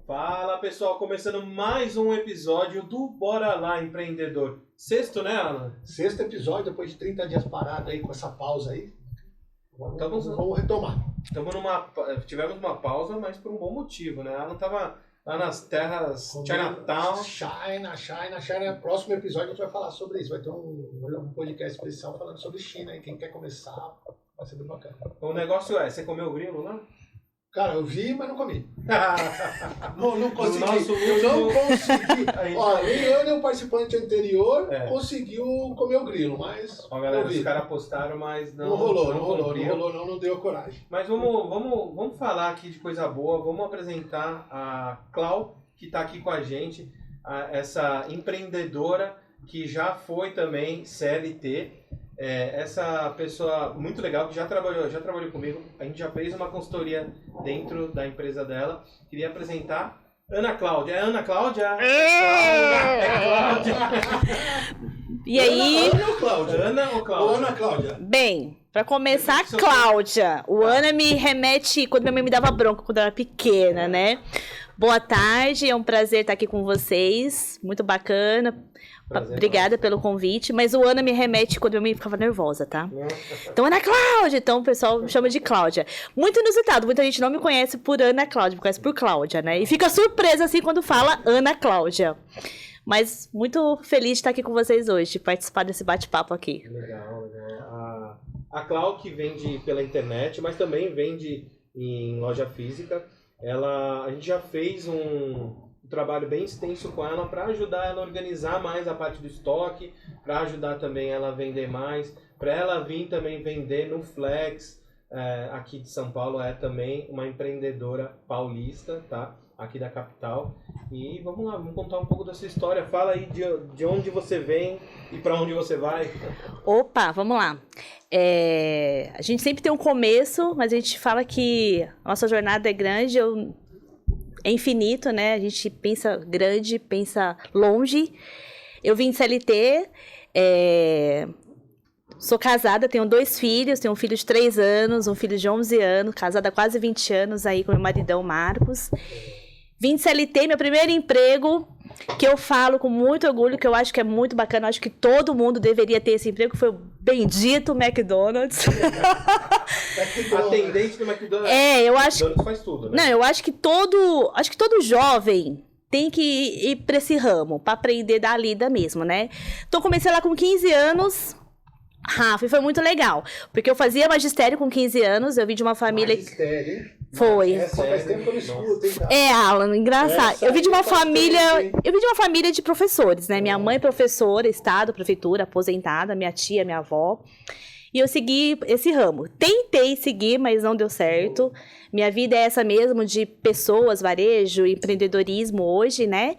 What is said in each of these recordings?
Fala pessoal, começando mais um episódio do Bora Lá Empreendedor. Sexto, né, Alan? Sexto episódio, depois de 30 dias parado aí, com essa pausa aí. Vamos retomar. Tivemos uma pausa, mas por um bom motivo, né? Alan tava lá nas terras Chinatown. China. Próximo episódio a gente vai falar sobre isso. Vai ter um podcast especial falando sobre China. E quem quer começar, vai ser bem bacana. O negócio é, você comeu o grilo lá? Cara, eu vi, mas não comi. não consegui. Eu não consegui. Ó, nem o participante anterior conseguiu comer o grilo, mas... Ó, galera, os caras postaram, mas não... Não rolou, não deu coragem. Mas vamos falar aqui de coisa boa, vamos apresentar a Clau, que está aqui com a gente, essa empreendedora que já foi também CLT. Essa pessoa muito legal que já trabalhou comigo, a gente já fez uma consultoria dentro da empresa dela. Queria apresentar Ana Cláudia. É Ana Cláudia? É Cláudia. E aí? Ana ou Cláudia? Ana Cláudia. Bem, pra começar, Cláudia. O Ana me remete quando minha mãe me dava bronca quando eu era pequena, né? Boa tarde, é um prazer estar aqui com vocês. Muito bacana. Obrigada pelo convite, mas o Ana me remete quando eu me ficava nervosa, tá? Então, Ana Cláudia, então o pessoal me chama de Cláudia. Muito inusitado, muita gente não me conhece por Ana Cláudia, me conhece por Cláudia, né? E fica surpresa assim quando fala Ana Cláudia. Mas muito feliz de estar aqui com vocês hoje, de participar desse bate-papo aqui. Legal. A Clau que vende pela internet, mas também vende em loja física. A gente já fez um trabalho bem extenso com ela para ajudar ela a organizar mais a parte do estoque, para ajudar também ela a vender mais, para ela vir também vender no Flex, aqui de São Paulo. É também uma empreendedora paulista, tá? Aqui da capital. E vamos lá, vamos contar um pouco da sua história. Fala aí de onde você vem e para onde você vai. Opa, vamos lá. A gente sempre tem um começo, mas a gente fala que a nossa jornada é grande, é infinito, né? A gente pensa grande, pensa longe. Eu vim de CLT, sou casada, tenho 2 filhos, tenho um filho de 3 anos, um filho de 11 anos, casada há quase 20 anos aí com meu maridão Marcos. Vim de CLT, meu primeiro emprego, que eu falo com muito orgulho, que eu acho que é muito bacana, eu acho que todo mundo deveria ter esse emprego, foi o bendito McDonald's. Atendente do McDonald's. Eu acho. McDonald's faz tudo, né? Não, eu acho que todo jovem tem que ir para esse ramo, para aprender da lida mesmo, né? Então, comecei lá com 15 anos, Rafa, e foi muito legal, porque eu fazia magistério com 15 anos, eu vim de uma família... Magistério, hein? Foi. Faz tempo que eu não escuto, hein, cara? Alan, engraçado. Eu vim de uma família de professores, né? Minha mãe professora, estado, prefeitura, aposentada, minha tia, minha avó. E eu segui esse ramo. Tentei seguir, mas não deu certo. Minha vida é essa mesmo, de pessoas, varejo, empreendedorismo hoje, né?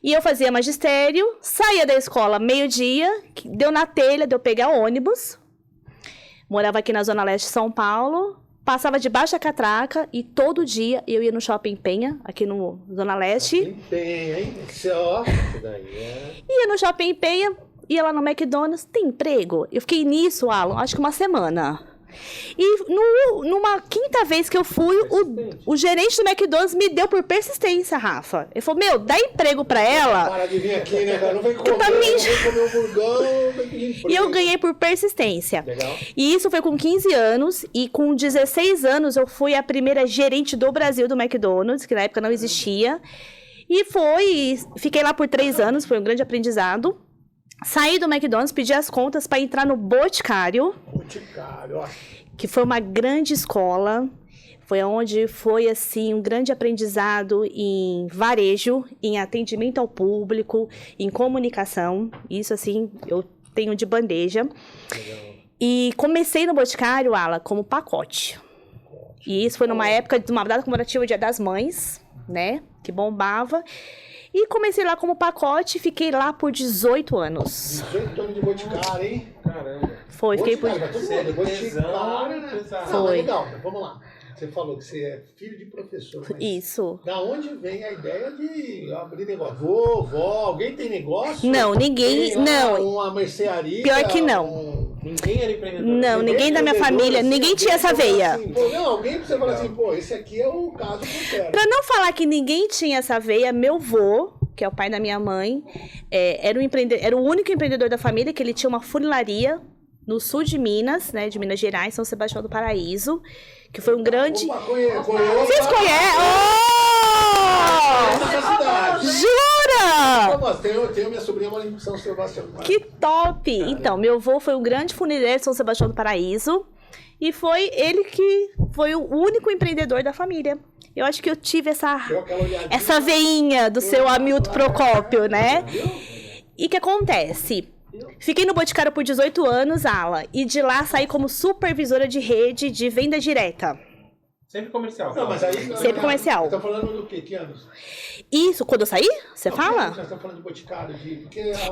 E eu fazia magistério, saía da escola meio-dia, deu na telha de eu pegar ônibus. Morava aqui na Zona Leste de São Paulo. Passava debaixo da catraca e todo dia eu ia no Shopping Penha, aqui no Zona Leste. Penha, hein? Ia no Shopping Penha, ia lá no McDonald's, tem emprego? Eu fiquei nisso, Alan, acho que uma semana. E numa quinta vez que eu fui, o gerente do McDonald's me deu por persistência, Rafa. Ele falou, dá emprego pra ela. Para de vir aqui, né, cara? Não vem comer, não vem comer um burgão, vem pedir emprego. E eu ganhei por persistência. Legal. E isso foi com 15 anos. E com 16 anos eu fui a primeira gerente do Brasil do McDonald's, que na época não existia. E fiquei lá por 3 anos, foi um grande aprendizado. Saí do McDonald's, pedi as contas para entrar no Boticário. Boticário, ó. Que foi uma grande escola. Foi onde foi, assim, um grande aprendizado em varejo, em atendimento ao público, em comunicação. Isso, assim, eu tenho de bandeja. Legal. E comecei no Boticário, Ala, como pacote. E isso foi numa época de uma data comemorativa, Dia das Mães, né? Que bombava. E comecei lá como pacote e fiquei lá por 18 anos. 18 anos de Boticário, hein? Caramba. Foi, fiquei por... Boticário, né? Foi. Legal, vamos lá. Você falou que você é filho de professor. Mas isso. Da onde vem a ideia de abrir negócio? Vovó, alguém tem negócio? Não, ninguém... Tem lá não. Uma mercearia? Pior que não. Ninguém era empreendedor. Não, ninguém da minha família, assim, ninguém tinha essa veia. Assim, pô, não, alguém pra você falar assim, pô, esse aqui é o caso que eu quero. Pra não falar que ninguém tinha essa veia, meu vô, que é o pai da minha mãe, era o único empreendedor da família, que ele tinha uma funilaria no sul de Minas, né, de Minas Gerais, São Sebastião do Paraíso, que foi um grande... Opa, Vocês conhecem? Essa cidade. Jura? Nossa, tenho minha sobrinha mora em São Sebastião. Que top! Então, meu avô foi um grande funileiro de São Sebastião do Paraíso, e foi ele que foi o único empreendedor da família. Eu acho que eu tive essa veinha do seu Hamilton Procópio, né? E o que acontece? Fiquei no Boticário por 18 anos, Ala, e de lá saí como supervisora de rede de venda direta. Sempre comercial. Não, mas aí, Sempre comercial. Você tá falando do quê? Que anos? Isso, quando eu saí? Você fala? Nós estamos falando de Boticário.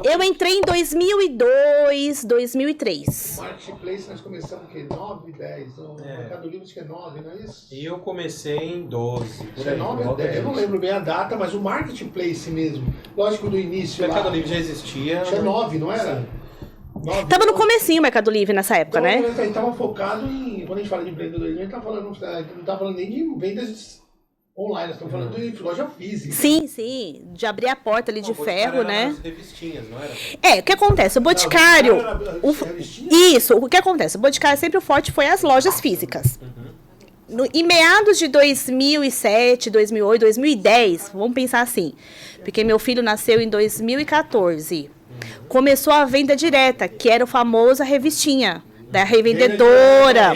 Eu entrei em 2002, 2003. Marketplace nós começamos o quê? 9, 10? O Mercado Livre acho que é 9, não é isso? E eu comecei em 12. Isso é 9 ou 10? Eu não lembro bem a data, mas o Marketplace mesmo. Lógico, do início O Mercado lá, Livre já existia. tinha 9, não era? Sim. 9, Tava no comecinho o Mercado Livre nessa época, então, né? A gente tava focado em... Quando a gente fala de empreendedorismo, a gente não tá falando nem de vendas online, nós estamos falando de loja física. Sim, de abrir a porta ali de ferro, né? As revistinhas, não era? O que acontece? O Boticário... Isso, o que acontece? O Boticário sempre o forte foi as lojas físicas. Em meados de 2007, 2008, 2010, vamos pensar assim, porque meu filho nasceu em 2014, começou a venda direta, que era o famoso a revistinha da revendedora.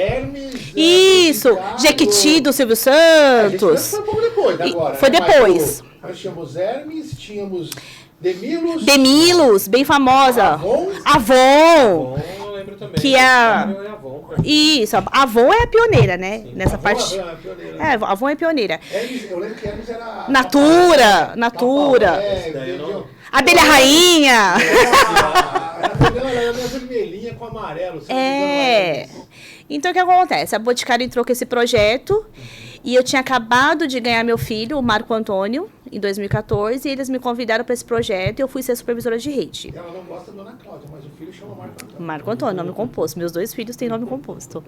Isso, Jequiti do Silvio Santos. Foi um pouco depois, agora. Foi depois. Nós tínhamos Hermes, tínhamos Demilos, bem famosa. Avon. Eu lembro também. Que é a... Avon. Isso, a Avon é a pioneira, né? Sim. Nessa Avon parte. é a pioneira. A Avon é pioneira. Hermes, eu lembro que Hermes era... Natura. Abelha Rainha. Ela era vermelhinha com amarelo. Então o que acontece? A Boticário entrou com esse projeto e eu tinha acabado de ganhar meu filho, o Marco Antônio, em 2014, e eles me convidaram para esse projeto e eu fui ser supervisora de rede. Ela não gosta da Dona Cláudia, mas o filho chama Marco Antônio. Marco Antônio, nome composto. Meus 2 filhos têm nome composto.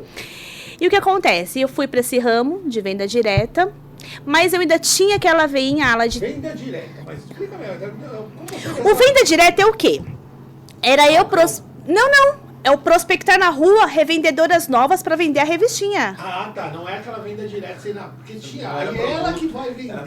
E o que acontece? Eu fui para esse ramo de venda direta, mas eu ainda tinha aquela veinha ala de... Venda direta, mas explica melhor. O venda direta é o quê? Era eu... Não. É o prospectar na rua revendedoras novas para vender a revistinha. Ah, tá. Não é aquela venda direta, sei lá. Porque tinha. Aí ela que vai vender.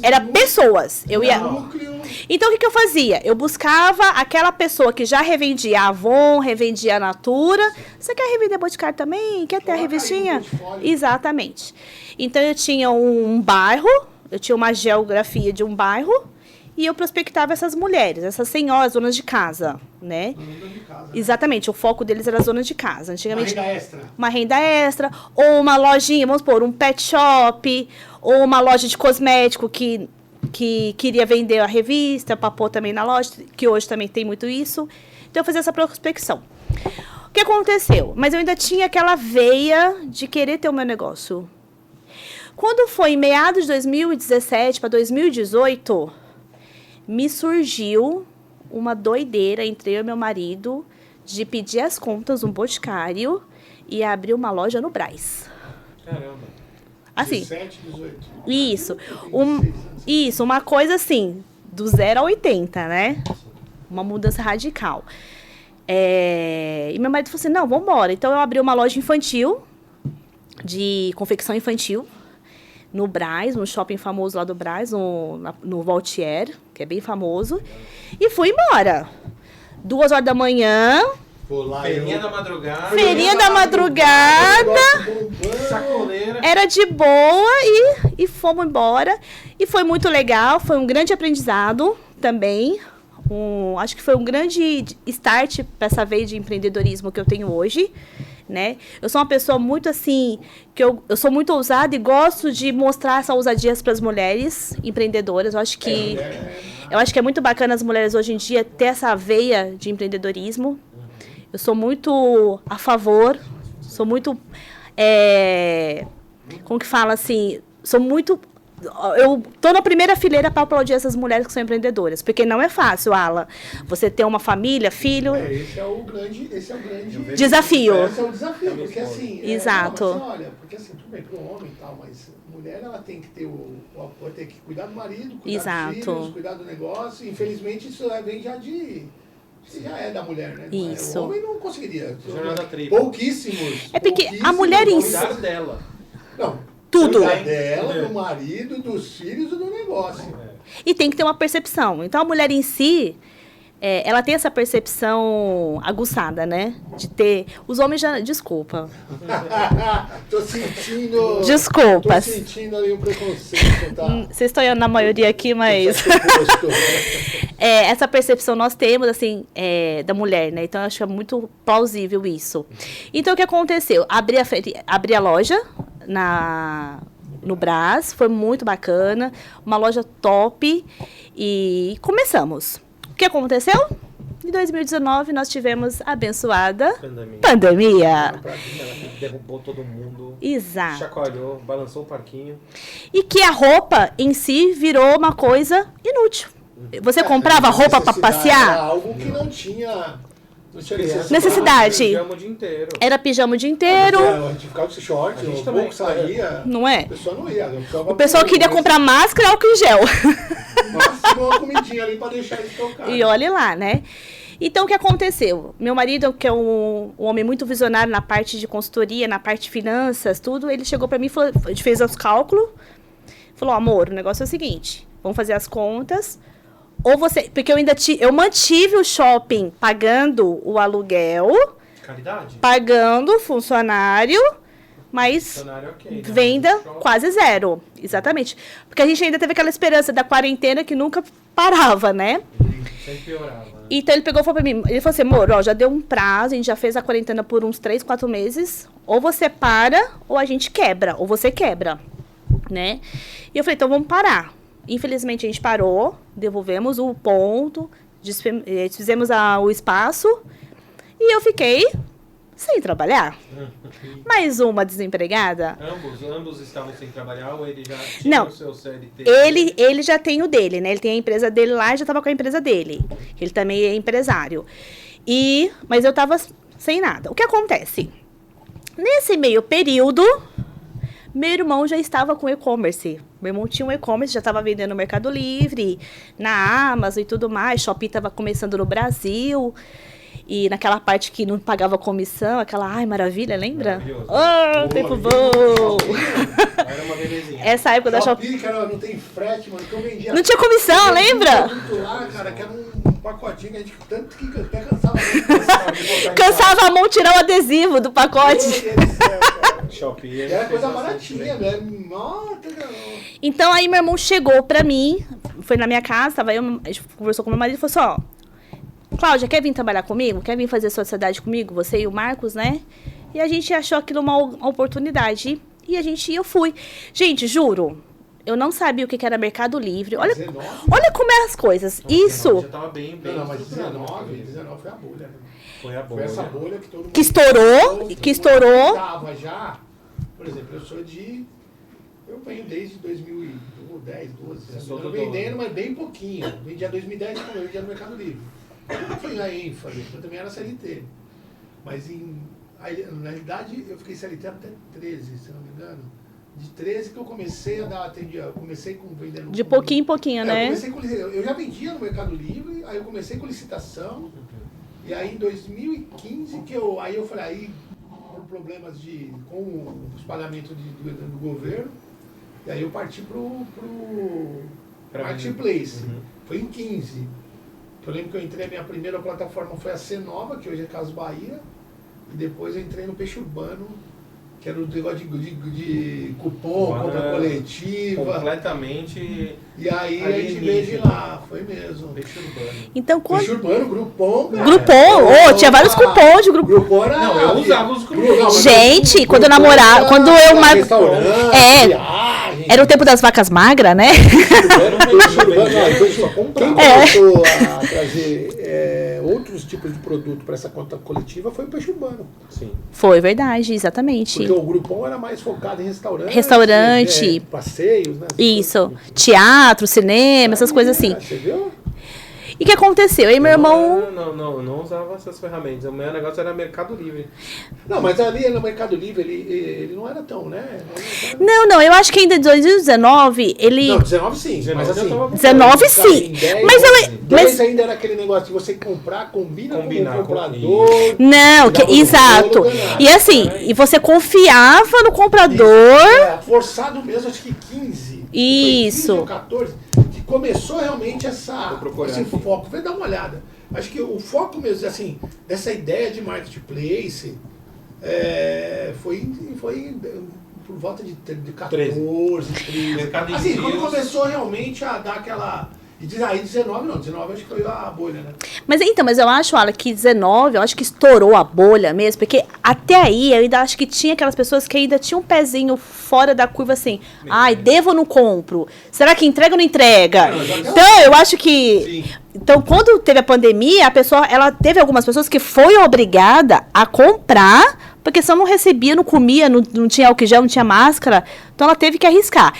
Era pessoas. Eu ia... Núcleo. Então, o que eu fazia? Eu buscava aquela pessoa que já revendia a Avon, revendia a Natura. Você quer revender Boticário também? Quer ter a revistinha? Exatamente. Então, eu tinha um bairro, eu tinha uma geografia de um bairro, e eu prospectava essas mulheres, essas senhoras, donas de casa, né? Exatamente, o foco deles era as donas de casa. Antigamente, Uma renda extra. Uma renda extra, ou uma lojinha, vamos supor, um pet shop, ou uma loja de cosmético que queria vender a revista para pôr também na loja, que hoje também tem muito isso. Então, eu fazia essa prospecção. O que aconteceu? Mas eu ainda tinha aquela veia de querer ter o meu negócio. Quando foi em meados de 2017 para 2018... me surgiu uma doideira entre eu e meu marido de pedir as contas no Boticário e abrir uma loja no Brás. Caramba. Assim. 17, 18. Isso, uma coisa assim, do 0 a 80, né? Uma mudança radical. E meu marido falou assim, não, vamos embora. Então, eu abri uma loja infantil, de confecção infantil, no Brás, no shopping famoso lá do Brás, no Valtier, que é bem famoso. E fui embora. 2 horas da manhã. Feirinha da madrugada. Feirinha da madrugada. Sacoleira. Era de boa e fomos embora. E foi muito legal, foi um grande aprendizado também. Acho que foi um grande start para essa veia de empreendedorismo que eu tenho hoje. Né? Eu sou uma pessoa muito assim, que eu sou muito ousada e gosto de mostrar essa ousadia para as mulheres empreendedoras. Eu acho que é muito bacana as mulheres hoje em dia ter essa veia de empreendedorismo. Eu sou muito a favor, sou muito, como que fala assim, sou muito eu tô na primeira fileira para aplaudir essas mulheres que são empreendedoras, porque não é fácil, Alan, você ter uma família, filho... Esse é o grande desafio. Esse é o desafio, porque assim... Exato. Não, mas olha, porque assim, tudo bem, para o homem e tal, mas a mulher, ela tem que ter o apoio, tem que cuidar do marido, cuidar dos filhos, cuidar do negócio, infelizmente isso vem já de... Isso já é da mulher, né? Isso. O homem não conseguiria. Jornada tripla. Pouquíssimos. É porque a mulher em si... Cuidar dela. Não. Tudo. Cuidar dela, do marido, dos filhos e do negócio. E tem que ter uma percepção. Então, a mulher em si, ela tem essa percepção aguçada, né? De ter... Os homens já... Desculpa. Tô sentindo... Desculpa. Tô sentindo ali um preconceito, tá? Vocês estão na maioria aqui, mas... essa percepção nós temos, assim, da mulher, né? Então, eu acho que é muito plausível isso. Então, o que aconteceu? Abri a loja no Brás, foi muito bacana, uma loja top, e começamos. O que aconteceu? Em 2019, nós tivemos a abençoada pandemia. Derrubou todo mundo. Exato. Chacoalhou, balançou o parquinho. E que a roupa em si virou uma coisa inútil. Você comprava roupa para passear? Era algo que não tinha necessidade. Pijama o dia inteiro. Era pijama o dia inteiro. A gente ficava com short, o pouco saía. Não é? O pessoal não ia. O pessoal queria comprar máscara e álcool em gel. Máximo uma comidinha ali para deixar eles tocar. E olha lá, né? Então, o que aconteceu? Meu marido, que é um homem muito visionário na parte de consultoria, na parte de finanças, tudo, ele chegou para mim, falou, a gente fez os cálculos, falou, amor, o negócio é o seguinte, vamos fazer as contas, ou você... Porque eu mantive o shopping pagando o aluguel, caridade? Pagando funcionário, mas Okay, venda quase zero. Exatamente. Porque a gente ainda teve aquela esperança da quarentena que nunca parava, né? Sempre piorava. Né? Então ele pegou e falou pra mim, ele falou assim, amor, ó, já deu um prazo, a gente já fez a quarentena por uns 3, 4 meses, ou você para, ou a gente quebra, ou você quebra, né? E eu falei, então vamos parar. Infelizmente a gente parou, devolvemos o ponto, desfizemos o espaço, e eu fiquei sem trabalhar. Mais uma desempregada. Ambos estavam sem trabalhar ou ele já tinha o seu CLT? Ele já tem o dele, né? Ele tem a empresa dele lá e já estava com a empresa dele. Ele também é empresário. Mas eu estava sem nada. O que acontece? Nesse meio período, meu irmão já estava com e-commerce. Meu irmão tinha um e-commerce, já estava vendendo no Mercado Livre, na Amazon e tudo mais. Shopee estava começando no Brasil. E naquela parte que não pagava comissão, aquela, ai, maravilha, lembra? Oh, tempo bom! Era uma belezinha. Essa época da Shopee, cara, não tem frete, mano, que eu vendia. Não tinha comissão, lembra? Lá, cara, que era um pacotinho que a gente tanto que até cansava. Cansava a mão tirar o adesivo do pacote. Shopee era coisa baratinha, né? Então aí meu irmão chegou pra mim, foi na minha casa, a gente conversou com meu marido e falou assim, ó, Cláudia, quer vir trabalhar comigo? Quer vir fazer sociedade comigo? Você e o Marcos, né? E a gente achou aquilo uma oportunidade. E eu fui. Gente, juro, eu não sabia o que era Mercado Livre. Olha como é as coisas. Isso... Já tava bem não, mas 19 foi a bolha. Foi a bolha. Foi essa bolha que todo mundo... Que estourou. Tava já... Por exemplo, eu venho desde 2010, 12. Eu tô vendendo, mas bem pouquinho. Vendia 2010 quando eu vendia no Mercado Livre. Não foi a ênfase, eu também era CLT. Mas na realidade eu fiquei CLT até 13, se não me engano. De 13 que eu comecei a dar atendimento. Eu comecei com vendendo. De pouquinho em pouquinho, né? Eu já vendia no Mercado Livre, aí eu comecei com licitação. E aí em 2015 aí eu falei, por problemas com os pagamentos do governo, e aí eu parti pro Marketplace. Foi em 15. Eu lembro que eu entrei, a minha primeira plataforma foi a Cenova, que hoje é Casas Bahia, e depois eu entrei no Peixe Urbano, que era o negócio de cupom, compra coletiva. Completamente. E aí a gente veio de lá, foi mesmo. Peixe Urbano. Então, Peixe Urbano, Groupon, cara. Groupon, tinha vários cupons de Groupon. Groupon era... Não, eu usava os cupons. Gente, quando eu namorava, quando eu... Era o tempo das vacas magras, né? Quem começou a trazer outros tipos de produto para essa conta coletiva foi o peixe urbano. Sim. Foi verdade, exatamente. Porque o Groupon era mais focado em restaurante. Passeios, né? Isso. Teatro, cinema, essas coisas assim. Você viu? E o que aconteceu? Aí meu irmão... Não usava essas ferramentas. O meu negócio era Mercado Livre. Não, mas ali no Mercado Livre ele não era tão, né? Não, eu acho que ainda em 2019 ele... Não, 19 sim, mas assim... 19 sim. 10, Mas eu... 10 ainda era aquele negócio de você comprar, combina com o comprador. Não, exato. E assim, e você confiava no comprador... Forçado mesmo, acho que 15. Isso. 15 ou 14, que começou realmente esse foco. Vem dar uma olhada. Acho que o foco mesmo, assim, dessa ideia de marketplace foi por volta de 14, 13. Assim, quando começou realmente a dar aquela... E aí 19 acho que foi a bolha, né? Mas eu acho, Alan, que 19, eu acho que estourou a bolha mesmo, porque até aí eu ainda acho que tinha aquelas pessoas que ainda tinham um pezinho fora da curva assim, ai, devo ou não compro? Será que entrega ou não entrega? Então, eu acho que... Sim. Então, quando teve a pandemia, ela teve algumas pessoas que foi obrigada a comprar, porque senão não recebia, não comia, não tinha álcool gel, não tinha máscara, então ela teve que arriscar.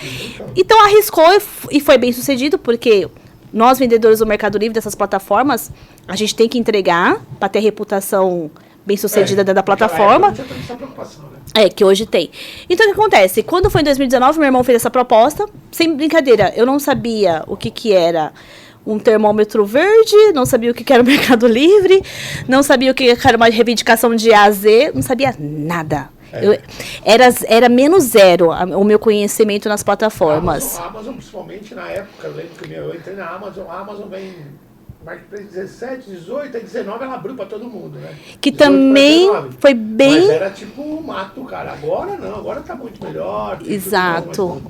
Então, arriscou e foi bem sucedido, porque... Nós, vendedores do Mercado Livre, dessas plataformas, a gente tem que entregar para ter reputação bem sucedida da plataforma. Que hoje tem. Então, o que acontece? Quando foi em 2019, meu irmão fez essa proposta. Sem brincadeira, eu não sabia o que era um termômetro verde, não sabia o que era o Mercado Livre, não sabia o que era uma reivindicação de A a Z, não sabia nada. Era menos zero o meu conhecimento nas plataformas. A Amazon, principalmente na época, eu lembro que eu entrei na Amazon, a Amazon vem Marketplace 17, 18, aí 19 ela abriu pra todo mundo, né? Que também foi bem... Mas era tipo mato, cara. Agora não, agora tá muito melhor. Exato.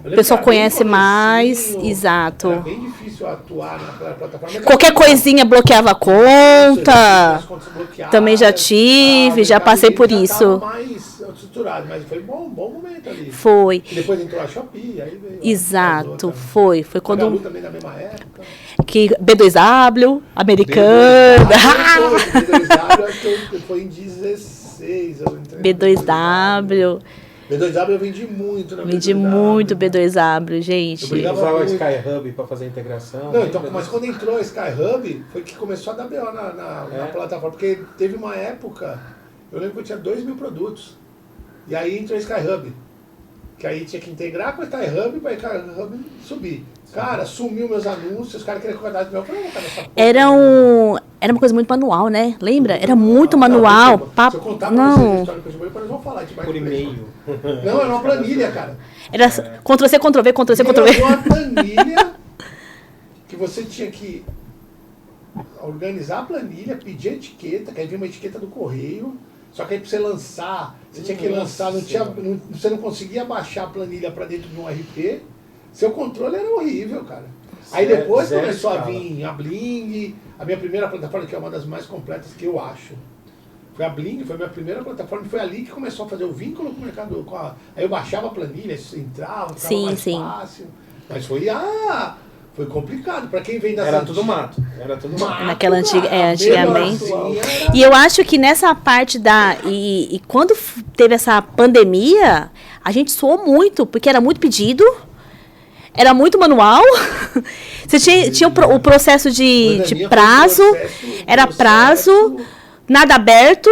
O pessoal conhece mais, exato. Era bem difícil atuar naquela plataforma. Qualquer coisinha bloqueava a conta. Também já tive, já passei por isso. Mais estruturado, mas foi um bom momento ali. Foi. E depois entrou a Shopee, aí veio. Exato, foi quando... A também na mesma época. Que B2W, americana. B2W acho que foi em 16. B2W. B2W eu vendi muito na Vendi muito B2W, gente. Eu usava a Skyhub para fazer a integração. Não, então, mas quando entrou a Skyhub, foi que começou a dar BO na plataforma. Porque teve uma época, eu lembro que eu tinha 2.000 produtos. E aí entrou a Skyhub. Que aí tinha que integrar com a Skyhub para a Skyhub subir. Cara, sumiu meus anúncios, os caras queriam que eu cadastro meu. Eu falei, cara, essa porra. Era uma coisa muito manual, né? Lembra? Era muito manual. Se eu contar pra vocês a história que eu eles vão falar de por e-mail. Não, era uma planilha, cara. Era Ctrl-C, Ctrl-V, Ctrl-C, Ctrl-V. Era uma planilha que você tinha que organizar a planilha, pedir a etiqueta, que aí vinha uma etiqueta do correio. Só que aí pra você lançar, você tinha que lançar, você não conseguia baixar a planilha pra dentro de um RP. Seu controle era horrível, cara. Aí depois começou a vir a Bling, a minha primeira plataforma, que é uma das mais completas que eu acho. Foi a Bling, foi a minha primeira plataforma, foi ali que começou a fazer o vínculo com o mercado. Aí eu baixava a planilha, entrava, ficava mais fácil. Mas foi complicado. Pra quem vem das Era tudo mato. Naquela antigamente. E eu acho que nessa parte E quando teve essa pandemia, a gente suou muito, porque era muito pedido. Era muito manual. Você tinha o processo de prazo. Era prazo, nada aberto.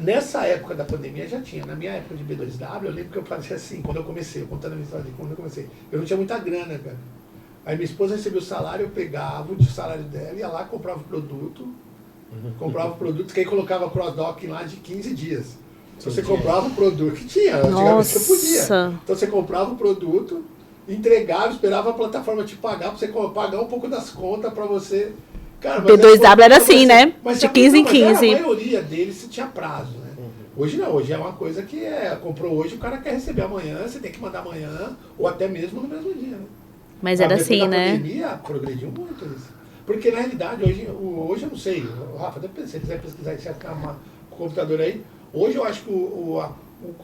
Nessa época da pandemia já tinha. Na minha época de B2W, eu lembro que eu fazia assim, quando eu comecei, contando a minha história de quando eu comecei. Eu não tinha muita grana, cara. Aí minha esposa recebia o salário, eu pegava o salário dela, ia lá, comprava o produto, que aí colocava cross-docking lá de 15 dias. Então você comprava o produto que tinha, antigamente você podia. Então você comprava o produto, entregava, esperava a plataforma te pagar, pra você pagar um pouco das contas pra você... Cara, B2W era assim, né? De 15 em 15. A maioria deles você tinha prazo, né? Hoje não, hoje é uma coisa que comprou hoje, o cara quer receber amanhã, você tem que mandar amanhã, ou até mesmo no mesmo dia, né? Mas era assim, né? A pandemia progrediu muito isso. Porque na realidade, hoje eu não sei, Rafa, se você quiser pesquisar isso no computador aí, hoje eu acho que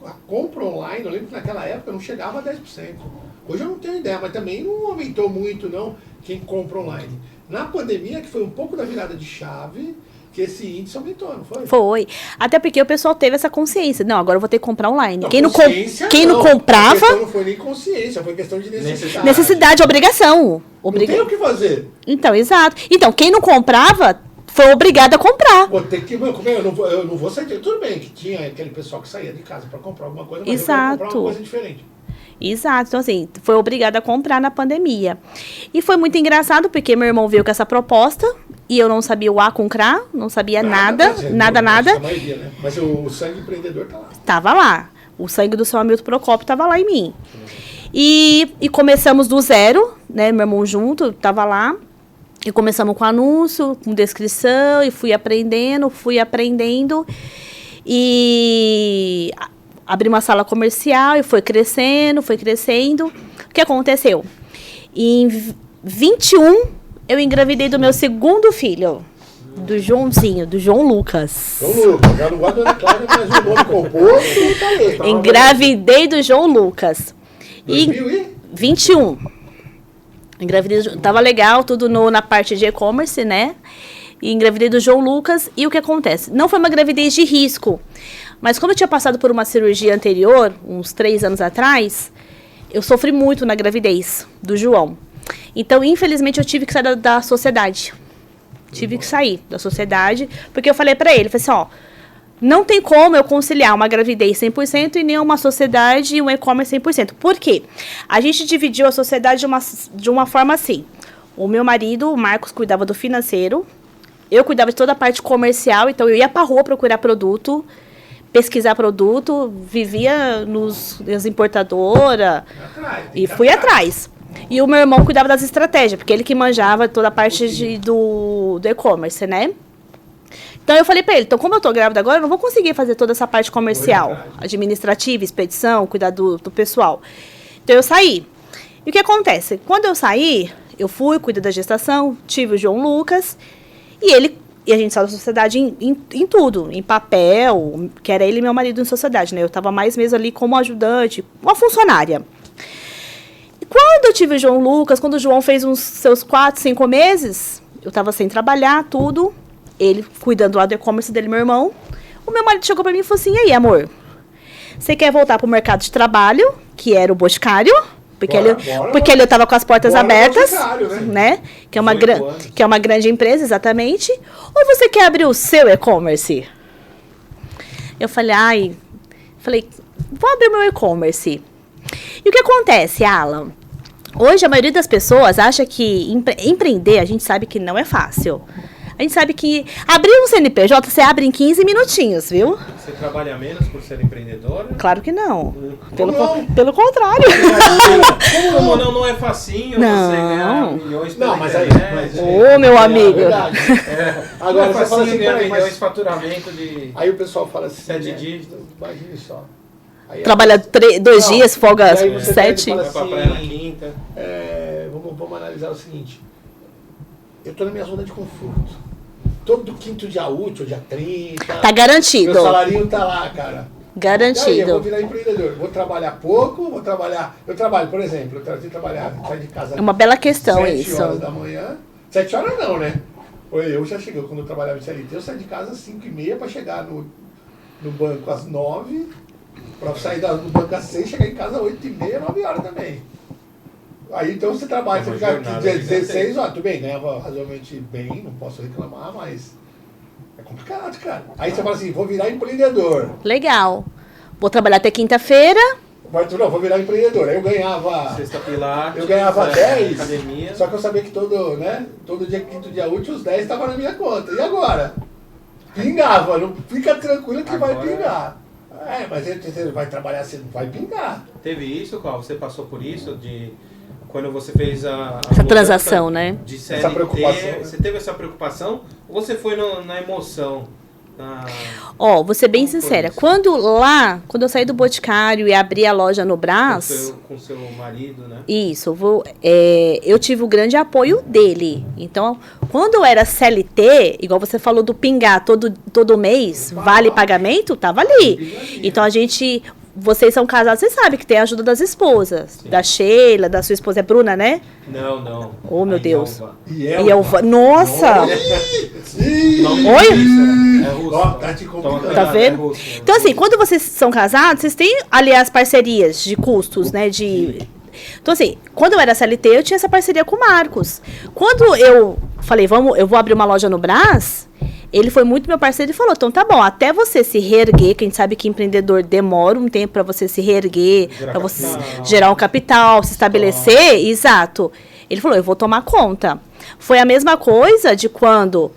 a compra online, eu lembro que naquela época não chegava a 10%. Hoje eu não tenho ideia, mas também não aumentou muito, não. quem compra online. Na pandemia, que foi um pouco da virada de chave, que esse índice aumentou, não foi? Foi. Até porque o pessoal teve essa consciência. Não, agora eu vou ter que comprar online. Não, quem não A comprava... questão não foi nem consciência, foi questão de necessidade. Necessidade, obrigação. Não tem o que fazer. Então, exato. Então, quem não comprava foi obrigado a comprar. Vou ter que... Eu não vou sair... Tudo bem que tinha aquele pessoal que saía de casa para comprar alguma coisa, mas exato. eu queria comprar uma coisa diferente. Exato, então assim, foi obrigada a comprar na pandemia. E foi muito engraçado, porque meu irmão veio com essa proposta, e eu não sabia o A com CRA, não sabia nada. A maioria, né? Mas o sangue empreendedor tá lá. Tava lá. O sangue do seu Hamilton Procópio tava lá em mim. E começamos do zero, né? Meu irmão junto, tava lá. E começamos com anúncio, com descrição, e fui aprendendo. E abri uma sala comercial e foi crescendo. O que aconteceu? Em 21, eu engravidei do meu segundo filho, do Joãozinho, do João Lucas. João Lucas, já não gosto da Ana Cláudia, mas o nome composto tá aí. Engravidei do João Lucas. 2021. Engravidei, tava legal, tudo na parte de e-commerce, né? E engravidei do João Lucas. E o que acontece? Não foi uma gravidez de risco. Mas como eu tinha passado por uma cirurgia anterior, uns 3 anos atrás, eu sofri muito na gravidez do João. Então, infelizmente, eu tive que sair da sociedade. Tive que sair da sociedade, porque eu falei pra ele, falei assim, ó, não tem como eu conciliar uma gravidez 100% e nem uma sociedade e um e-commerce 100%. Por quê? A gente dividiu a sociedade de uma forma assim. O meu marido, o Marcos, cuidava do financeiro, eu cuidava de toda a parte comercial, então eu ia pra rua procurar produto, pesquisar produto, vivia nas importadoras e fui atrás. E o meu irmão cuidava das estratégias, porque ele que manjava toda a parte do e-commerce, né? Então eu falei pra ele, então como eu tô grávida agora, eu não vou conseguir fazer toda essa parte comercial, administrativa, expedição, cuidar do pessoal. Então eu saí. E o que acontece? Quando eu saí, eu fui, cuidei da gestação, tive o João Lucas, e a gente saiu da sociedade em tudo, em papel, que era ele e meu marido em sociedade, né? Eu tava mais mesmo ali como ajudante, uma funcionária. E quando eu tive o João Lucas, quando o João fez uns seus 4, 5 meses, eu tava sem trabalhar, tudo, ele cuidando lá do e-commerce dele, meu irmão, o meu marido chegou pra mim e falou assim, e aí, amor, você quer voltar pro mercado de trabalho, que era o Boticário? Porque ele estava com as portas abertas, né? Que é uma grande empresa, exatamente. Ou você quer abrir o seu e-commerce? Eu falei, vou abrir o meu e-commerce. E o que acontece, Alan? Hoje, a maioria das pessoas acha que empreender, a gente sabe que não é fácil. A gente sabe que abrir um CNPJ, você abre em 15 minutinhos, viu? Você trabalha menos por ser empreendedora? Claro que não. Pelo contrário. Como não é facinho você ganhar milhões pela internet? Ô, meu amigo. Agora você fala assim, ganhar milhões de faturamento de... Aí o pessoal fala assim, 7 dígitos. Imagine só. Trabalha 2 dias, folga 7. Vai pra praia na quinta. Vamos analisar o seguinte. Eu tô na minha zona de conforto. Todo quinto dia útil, dia 30. Tá garantido. Meu salarinho tá lá, cara. Garantido. E aí, eu vou virar empreendedor. Vou trabalhar pouco, Eu trabalho, por exemplo, eu tenho que trabalhar, sair de casa. É uma bela questão 7 isso. 7 horas da manhã. 7 horas não, né? Eu já cheguei, quando eu trabalhava em CLT, eu saí de casa às 5h30 para chegar no banco às 9h, para sair do banco às 6h, chegar em casa às 8h30, 9h também. Aí então você trabalha, você fica aqui 16 horas, tudo bem, ganhava razoavelmente bem, não posso reclamar, mas é complicado, cara. Aí você fala assim, vou virar empreendedor. Legal. Vou trabalhar até quinta-feira. Não, vou virar empreendedor. Aí eu ganhava... Sexta pilates, eu ganhava 10, academia. Só que eu sabia que todo dia, quinto dia útil, os 10 estavam na minha conta. E agora? Pingava, não fica tranquilo que vai pingar. Mas você vai trabalhar assim, vai pingar. Teve isso, Cláudio? Você passou por isso quando você fez essa transação, né? De CLT, essa preocupação, né? Você teve essa preocupação ou você foi na emoção? Vou ser bem sincera. Quando eu saí do Boticário e abri a loja no Brás... Com seu marido, né? Isso. Eu tive o grande apoio dele. Então, quando eu era CLT, igual você falou do pingar todo mês, vale pagamento, tava ali. Então, a gente... vocês são casados, vocês sabem que tem a ajuda das esposas. Sim. Da Sheila, da sua esposa é Bruna, né? Não. Oh, meu A Deus. Ielva. E Elva. Nossa! Sim. Oi? É russo. Ó, tá te complicando. Tá vendo? É russo, Então, assim, quando vocês são casados, vocês têm, aliás, parcerias de custos, né? Então, assim, quando eu era CLT, eu tinha essa parceria com o Marcos. Quando eu falei, eu vou abrir uma loja no Brás, ele foi muito meu parceiro e falou, então tá bom, até você se reerguer, que a gente sabe que empreendedor demora um tempo para você se reerguer, para você gerar um capital, se estabelecer, exato. Ele falou, eu vou tomar conta. Foi a mesma coisa de quando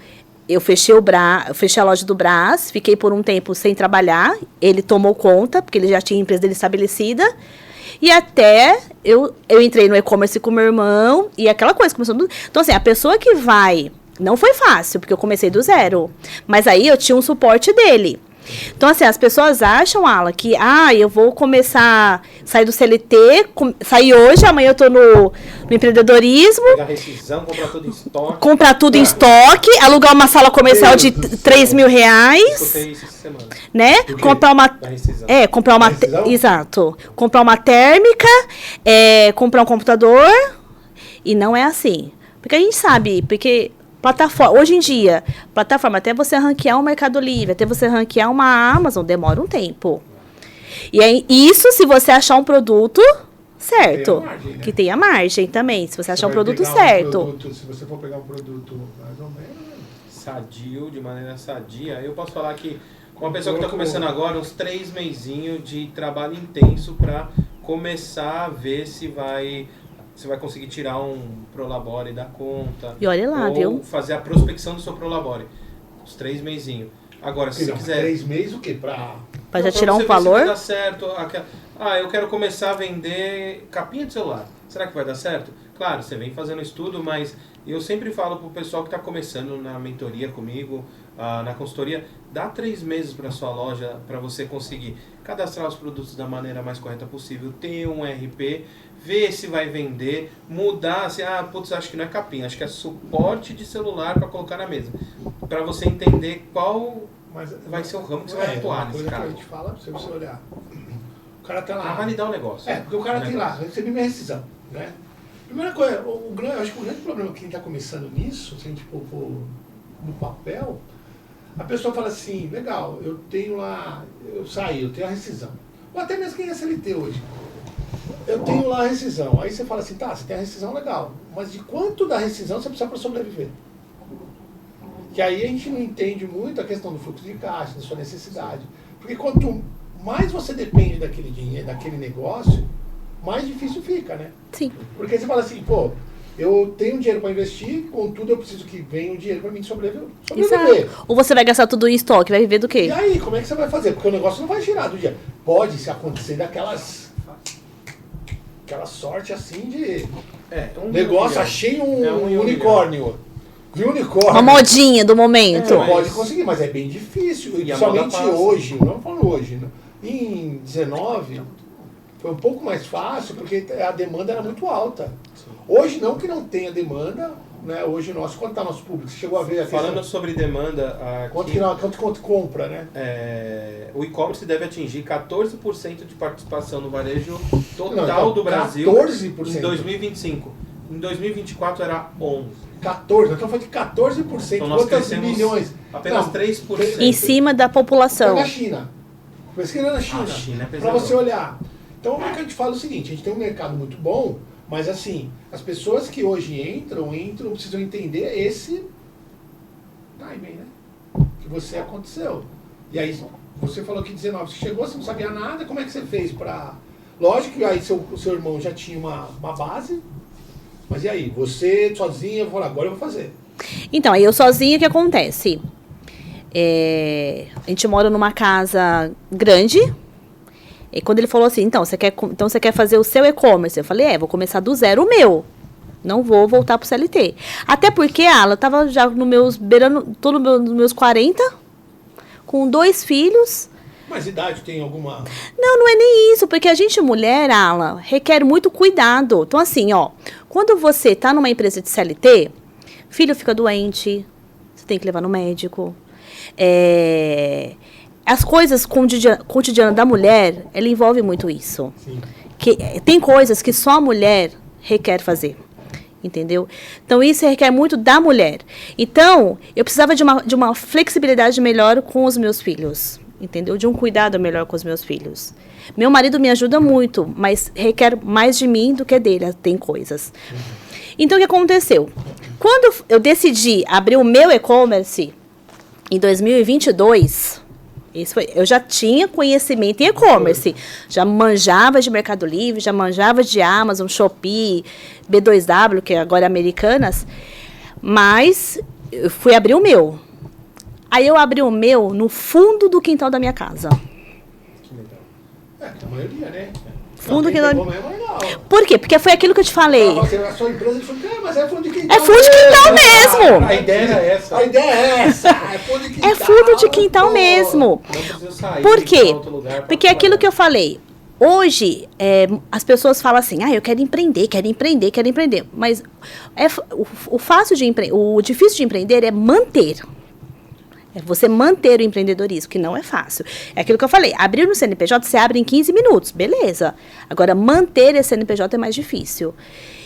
eu fechei a loja do Brás, fiquei por um tempo sem trabalhar, ele tomou conta, porque ele já tinha a empresa dele estabelecida, e até eu entrei no e-commerce com meu irmão, e aquela coisa começou... Então, assim, a pessoa que vai... Não foi fácil, porque eu comecei do zero. Mas aí eu tinha um suporte dele. Então, assim, as pessoas acham, Ala, que eu vou começar, sair do CLT, sair hoje, amanhã eu tô no empreendedorismo. Pegar rescisão, comprar tudo em estoque. Comprar tudo em estoque, alugar uma sala comercial de R$3.000. Escutei isso essa semana. Né? Comprar uma... Da rescisão. comprar uma... Rescisão? Exato. Comprar uma térmica, comprar um computador, e não é assim. Porque a gente sabe, plataforma, hoje em dia, plataforma, até você ranquear um Mercado Livre, até você ranquear uma Amazon, demora um tempo. E aí, isso se você achar um produto certo. Margem, né? Que tenha margem também, se você achar um vai produto pegar certo. Se você for pegar um produto mais ou menos... Sadio, de maneira sadia. Eu posso falar que uma pessoa que está começando agora, uns 3 mesinhos de trabalho intenso para começar a ver se vai conseguir tirar um Prolabore da conta. E olha lá, ou viu? fazer a prospecção do seu Prolabore. Uns 3 mesinhos. Agora, se você quiser... 3 meses o quê? Pra Não, já pra tirar você um ver se vai valor. dar certo. Eu quero começar a vender capinha de celular. Será que vai dar certo? Claro, você vem fazendo estudo, mas eu sempre falo pro pessoal que está começando na mentoria comigo, na consultoria, dá 3 meses para sua loja para você conseguir cadastrar os produtos da maneira mais correta possível, ter um RP, ver se vai vender, mudar, assim, acho que não é capinha, acho que é suporte de celular para colocar na mesa. Para você entender qual vai ser o ramo que você vai atuar nesse caso. caso. A gente fala, se você olhar, o cara tá lá. Para validar o negócio. Porque o cara tem lá, recebi minha rescisão, né? Primeira coisa, eu acho que o grande problema que quem está começando nisso, se a gente pôr no papel, a pessoa fala assim, legal, eu tenho lá, eu tenho a rescisão. Ou até mesmo quem é CLT hoje. Eu tenho lá a rescisão. Aí você fala assim, tá, você tem a rescisão, legal. Mas de quanto da rescisão você precisa para sobreviver? Que aí a gente não entende muito a questão do fluxo de caixa, da sua necessidade. Porque quanto mais você depende daquele dinheiro, daquele negócio, mais difícil fica, né? Sim. Porque você fala assim, eu tenho dinheiro para investir, contudo eu preciso que venha um dinheiro para mim sobreviver. Exato. Ou você vai gastar tudo em estoque, vai viver do quê? E aí, como é que você vai fazer? Porque o negócio não vai girar do dia. Pode se acontecer aquela sorte assim de negócio, achei um unicórnio. Viu unicórnio? Uma modinha do momento. Você pode conseguir, mas é bem difícil. E somente hoje, não falando hoje, né? Em 19 foi um pouco mais fácil porque a demanda era muito alta. Hoje não que não tenha demanda, né? Hoje quanto está nosso público? Você chegou a ver aqui? Falando sobre demanda, Quanto compra, né? O e-commerce deve atingir 14% de participação no varejo total do Brasil 14%. em 2025. Em 2024 era 11%. 14%, então foi de 14%. Então nós Quantas crescemos milhões? apenas Não, 3%. Em cima da população. Foi na China. Pesquisa na China. A China é Para pesadão. você olhar. Então, o que a gente fala é o seguinte, a gente tem um mercado muito bom, mas assim, as pessoas que hoje entram, precisam entender esse timing, né? Que você aconteceu. E aí, você falou que 19, você chegou, você não sabia nada, como é que você fez para... Lógico que aí seu irmão já tinha uma base, mas e aí? Você sozinha, falou, agora eu vou fazer. Então, aí eu sozinha, o que acontece? A gente mora numa casa grande. E quando ele falou assim, então você quer fazer o seu e-commerce? Eu falei, vou começar do zero o meu. Não vou voltar pro CLT. Até porque ela tava já nos meus 40, com 2 filhos. Mas idade tem alguma... Não é nem isso, porque a gente, mulher, Ala, requer muito cuidado. Então, assim, quando você tá numa empresa de CLT, filho fica doente, você tem que levar no médico. as coisas cotidianas da mulher, ela envolve muito isso. Sim. Que tem coisas que só a mulher requer fazer. Entendeu? Então, isso requer muito da mulher. Então, eu precisava de uma flexibilidade melhor com os meus filhos. Entendeu? De um cuidado melhor com os meus filhos. Meu marido me ajuda muito, mas requer mais de mim do que dele. Tem coisas. Então, o que aconteceu? Quando eu decidi abrir o meu e-commerce, em 2022... eu já tinha conhecimento em e-commerce, já manjava de Mercado Livre, já manjava de Amazon, Shopee, B2W, que agora é Americanas, mas eu fui abrir o meu. Aí eu abri o meu no fundo do quintal da minha casa. Que legal. A maioria, né? Fundo do quintal. Não. Por quê? Porque foi aquilo que eu te falei. A sua empresa falou, mas é fundo de quintal. É fundo de quintal mesmo. A ideia era essa. A ideia é essa. É fundo de quintal. É fundo de quintal mesmo. Não precisa sair. Por quê? Lugar Porque é aquilo que eu falei. Hoje, as pessoas falam assim, eu quero empreender. Mas o difícil de empreender é manter. É você manter o empreendedorismo, que não é fácil. É aquilo que eu falei, abrir no CNPJ, você abre em 15 minutos, beleza. Agora, manter esse CNPJ é mais difícil.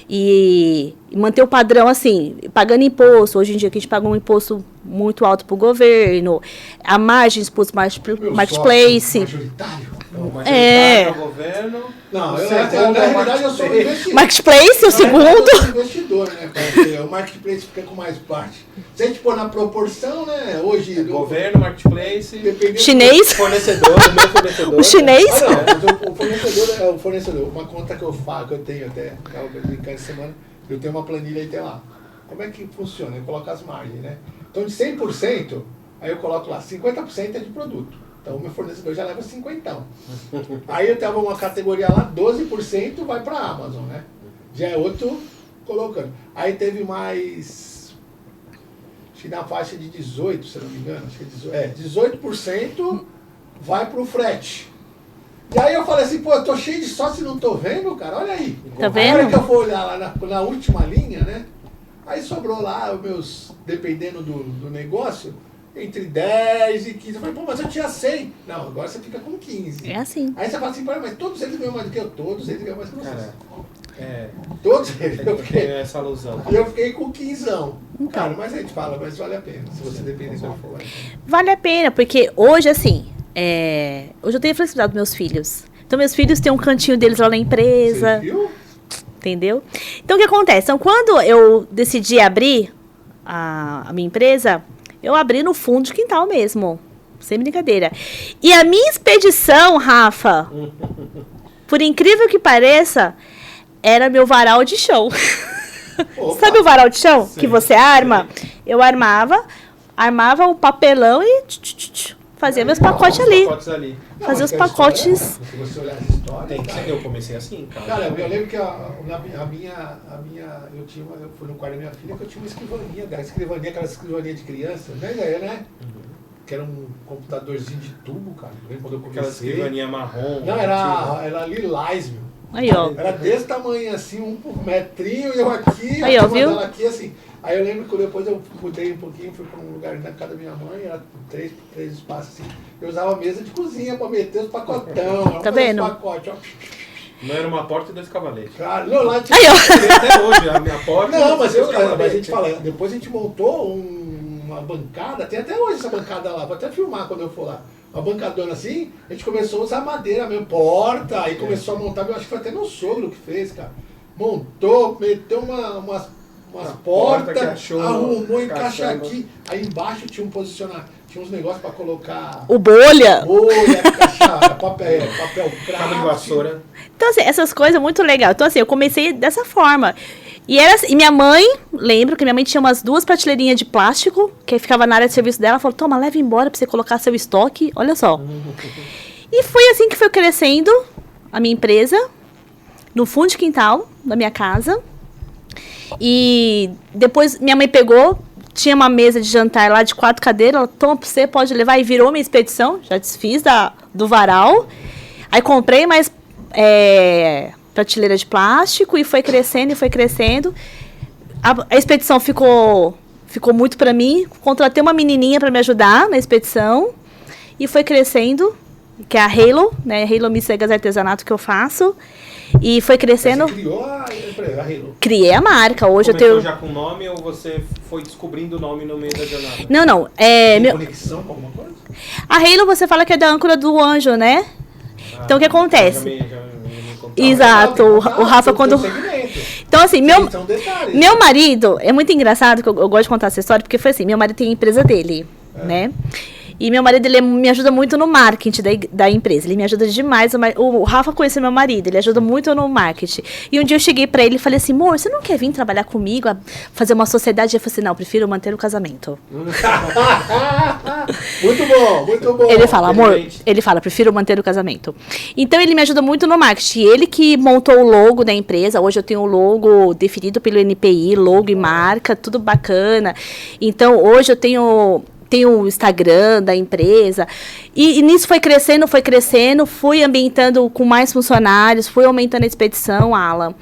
E manter o padrão, assim, pagando imposto. Hoje em dia, que a gente paga um imposto muito alto para o governo, a margens para os marketplace. Majoritário? Para o governo. Não, na realidade eu sou um investidor. Marketplace, o segundo. Eu sou um investidor, né? Porque o marketplace fica com mais parte. Se a gente pôr na proporção, né? Hoje. Governo, marketplace. Chinês. Fornecedor, o meu fornecedor. O chinês. Não, o fornecedor é o fornecedor. Uma conta que eu tenho até, cada semana, eu tenho uma planilha e tem lá. Como é que funciona? Eu coloco as margens, né? Então de 100%, aí eu coloco lá, 50% é de produto. Então, o meu fornecedor já leva 50. Aí eu tava uma categoria lá, 12% vai para a Amazon, né? Já é outro colocando. Aí teve mais, acho que na faixa de 18, se não me engano, acho que 18% vai para o frete. E aí eu falei assim, pô, eu tô cheio de sócio e não tô vendo, cara, olha aí. Tá vendo? Aí que eu for olhar lá na última linha, né? Aí sobrou lá os meus, dependendo do negócio, entre 10 e 15. Eu falei, pô, mas eu tinha 100. Não, agora você fica com 15. É assim. Aí você fala assim, mas todos eles ganham mais do que eu. Todos eles ganham mais do que você. Todos eles. Eu fiquei essa alusão. E eu fiquei com 15. Cara, mas a gente fala, mas vale a pena. Se você depender do for. Vale a pena, porque hoje, assim, hoje eu tenho a flexibilidade dos meus filhos. Então, meus filhos têm um cantinho deles lá na empresa. Você viu? Entendeu? Então, o que acontece? Então, quando eu decidi abrir a minha empresa, eu abri no fundo de quintal mesmo. Sem brincadeira. E a minha expedição, Rafa, por incrível que pareça, era meu varal de chão. Sabe o varal de chão? Sim, que você arma? Sim. Eu armava o papelão e fazia meus pacotes ali. Fazia os pacotes. Se você olhar a história. Eu comecei assim, cara. Cara, eu lembro que eu fui no quarto da minha filha que eu tinha uma escrivaninha, aquela escrivaninha de criança, né? Que era um computadorzinho de tubo, cara. Quando eu comecei. Aquela escrivaninha marrom. Não, era lilás, meu. Aí, ó. Era desse tamanho assim, um metrinho, e eu aqui, aí, ó, viu? Aqui, assim. Aí eu lembro que depois eu mudei um pouquinho, fui para um lugar na casa da minha mãe, era três espaços assim. Eu usava a mesa de cozinha para meter os pacotão. Tá vendo? Pacote, ó. Não era uma porta e 2 cavaletes. Cara, não, lá tinha... Aí, ó. Até hoje, a minha porta. Não, mas a gente fala, depois a gente montou uma bancada, tem até hoje essa bancada lá, vou até filmar quando eu for lá. Uma bancadona assim, a gente começou a usar madeira mesmo, porta, aí começou a montar, eu acho que foi até meu sogro que fez, cara. Montou, meteu umas portas, arrumou, encaixa aqui. Aí embaixo tinha tinha uns negócios para colocar... O bolha, encaixar, papel craft. De vassoura. Então, assim, essas coisas muito legal. Então, assim, eu comecei dessa forma. E minha mãe, lembro que minha mãe tinha umas 2 prateleirinhas de plástico, que ficava na área de serviço dela. Ela falou, toma, leva embora pra você colocar seu estoque. Olha só. E foi assim que foi crescendo a minha empresa, no fundo de quintal da minha casa. E depois minha mãe pegou, tinha uma mesa de jantar lá de 4 cadeiras. Ela, toma pra você, pode levar. E virou minha expedição. Já desfiz do varal. Aí comprei mais... prateleira de plástico e foi crescendo. A expedição ficou muito para mim. Contratei uma menininha para me ajudar na expedição e foi crescendo, que é a Halo, né? Halo Micegas Artesanato que eu faço. E foi crescendo. Você criou a empresa, a Halo? Criei a marca. Hoje Começou eu tenho. já com nome ou você foi descobrindo o nome no meio da jornada? Não. Tem conexão com alguma coisa? A Halo você fala que é da âncora do anjo, né? Então o que acontece? Já me contaram. Exato. O Rafa quando. Então, assim, meu marido, é muito engraçado que eu gosto de contar essa história, porque foi assim, meu marido tem a empresa dele, né? E meu marido, ele me ajuda muito no marketing da empresa. Ele me ajuda demais. O Rafa conheceu meu marido, ele ajuda muito no marketing. E um dia eu cheguei pra ele e falei assim, amor, você não quer vir trabalhar comigo, fazer uma sociedade? Ele falou assim, não, prefiro manter o casamento. Muito bom, muito bom. Ele fala, amor, prefiro manter o casamento. Então, ele me ajuda muito no marketing. Ele que montou o logo da empresa. Hoje eu tenho o logo definido pelo NPI, logo e marca, tudo bacana. Então, hoje eu tenho o Instagram da empresa, e nisso foi crescendo, fui ambientando com mais funcionários, fui aumentando a expedição, Alan.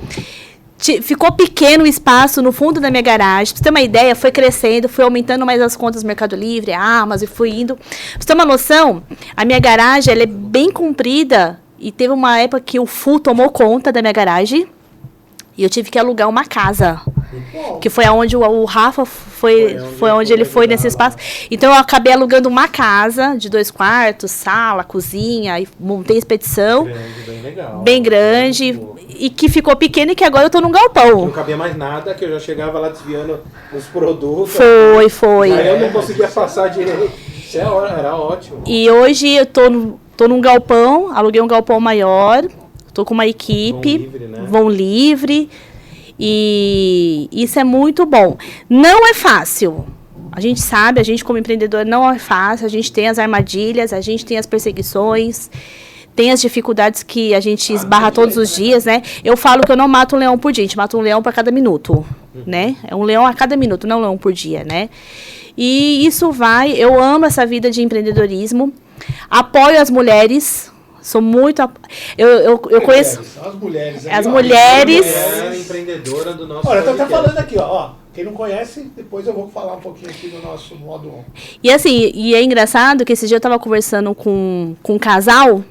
Ficou pequeno o espaço no fundo da minha garagem. Pra você ter uma ideia, foi crescendo, fui aumentando mais as contas do Mercado Livre, Amazon, e fui indo. Pra você ter uma noção, a minha garagem ela é bem comprida, e teve uma época que o FU tomou conta da minha garagem, e eu tive que alugar uma casa. Que foi aonde o Rafa foi onde ele foi nesse espaço. Então, eu acabei alugando uma casa de 2 quartos, sala, cozinha, e montei a expedição. Bem legal. Bem grande. E que ficou pequeno e que agora eu tô num galpão. Não cabia mais nada, que eu já chegava lá desviando os produtos. Foi. Aí eu não conseguia passar direito. Isso era ótimo. E hoje eu tô num galpão, aluguei um galpão maior, tô com uma equipe. Vão livre. E isso é muito bom. Não é fácil. A gente sabe, a gente como empreendedor não é fácil. A gente tem as armadilhas, a gente tem as perseguições, tem as dificuldades que a gente esbarra todos os dias, né? Eu falo que eu não mato um leão por dia, a gente mata um leão para cada minuto, né? É um leão a cada minuto, não um leão por dia, né? E isso eu amo essa vida de empreendedorismo. Apoio as mulheres. Sou muito. Eu conheço. As mulheres. As mulheres. É empreendedora do nosso. Olha, eu tô até falando aqui, ó. Quem não conhece, depois eu vou falar um pouquinho aqui do nosso modo 1. E assim, é engraçado que esse dia eu tava conversando com um casal.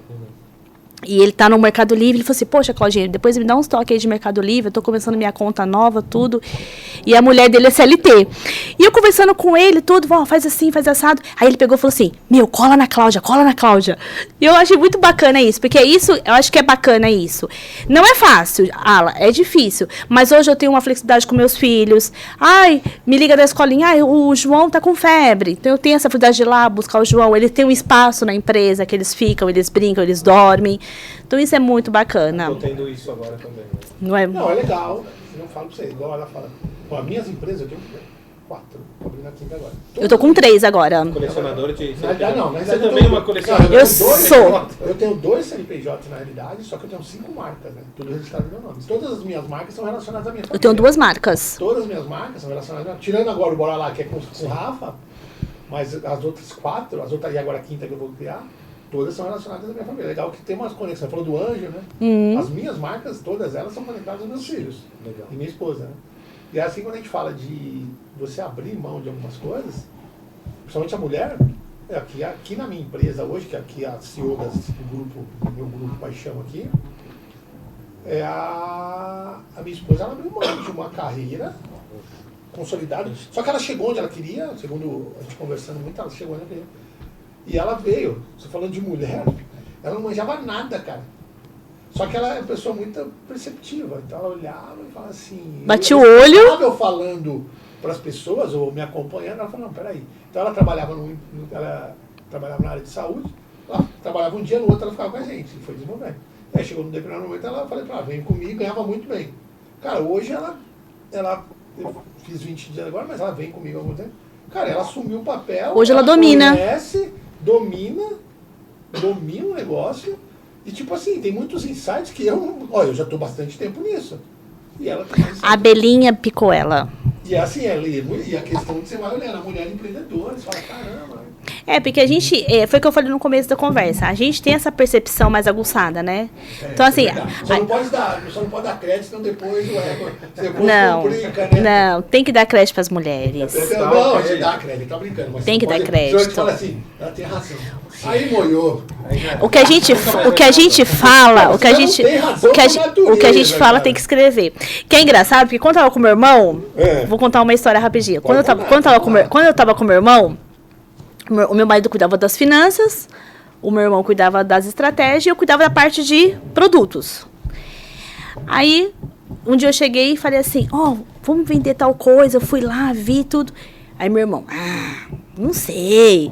E ele tá no Mercado Livre, ele falou assim, poxa, Claudinha, depois me dá uns toques aí de Mercado Livre, eu tô começando minha conta nova, tudo. E a mulher dele é CLT. E eu conversando com ele, tudo, faz assim, faz assado. Aí ele pegou e falou assim, cola na Cláudia. E eu achei muito bacana isso, porque isso, eu acho que é bacana isso. Não é fácil, Ala, é difícil. Mas hoje eu tenho uma flexibilidade com meus filhos. Ai, me liga da escolinha, o João tá com febre. Então eu tenho essa flexibilidade de ir lá buscar o João. Ele tem um espaço na empresa que eles ficam, eles brincam, eles dormem. Então isso é muito bacana. Eu tô tendo isso agora também. Não, é legal. Eu falo pra vocês, igual ela fala. As minhas empresas, eu tenho 4. Tô abrindo a quinta agora. Eu tô com 3 agora. Colecionador de... Não, Você também é uma colecionadora? Eu tenho 2 CNPJs na realidade, só que eu tenho 5 marcas, né? Tudo registrado no meu nome. Todas as minhas marcas são relacionadas à minha família. Eu tenho 2 marcas. Todas as minhas marcas são relacionadas a minha. Tirando agora o Bora Lá, que é com o Rafa, mas as outras 4, e agora a quinta que eu vou criar, todas são relacionadas à minha família. Legal que tem umas conexões. Você falou do Anjo, né? As minhas marcas, todas elas são conectadas aos meus filhos. Legal. E minha esposa, né? E é assim, quando a gente fala de você abrir mão de algumas coisas, principalmente a mulher, aqui na minha empresa hoje, que aqui a CEO do meu grupo Paixão aqui, a minha esposa, ela abriu mão de uma carreira consolidada. Só que ela chegou onde ela queria, segundo a gente conversando muito, ela chegou onde ela queria. E ela veio, você falando de mulher, ela não manjava nada, cara. Só que ela é uma pessoa muito perceptiva. Então ela olhava e falava assim... Bate o olho. Eu falando para as pessoas, ou me acompanhando, ela falou, não, peraí. Então ela trabalhava na área de saúde, ela trabalhava um dia, no outro ela ficava com a gente, e foi desenvolvendo. Aí chegou num determinado momento, ela falei para ela, vem comigo, ganhava muito bem. Cara, hoje eu fiz 20 dias agora, mas ela vem comigo há algum tempo. Cara, ela assumiu o papel. Hoje ela domina. Conhece, domina o negócio. E tipo assim, tem muitos insights que eu já estou bastante tempo nisso. E ela tem a Belinha picou ela. E assim, e a questão de você vai olhando, a mulher empreendedora, você fala, caramba. Porque a gente, foi o que eu falei no começo da conversa, a gente tem essa percepção mais aguçada, né? Então, assim... Só não pode dar crédito, senão depois não, complica, né? Não, tem que dar crédito para as mulheres. Não, você dá crédito, tá brincando. Mas tem que dar crédito. A gente fala assim, ela tem razão. Aí molhou. O que a gente fala, o que a gente fala tem que escrever. Que é engraçado, porque quando eu tava com meu irmão, vou contar uma história rapidinho. Quando eu tava com meu irmão, o meu marido cuidava das finanças, o meu irmão cuidava das estratégias e eu cuidava da parte de produtos. Aí, um dia eu cheguei e falei assim, vamos vender tal coisa, eu fui lá, vi tudo. Aí meu irmão, não sei.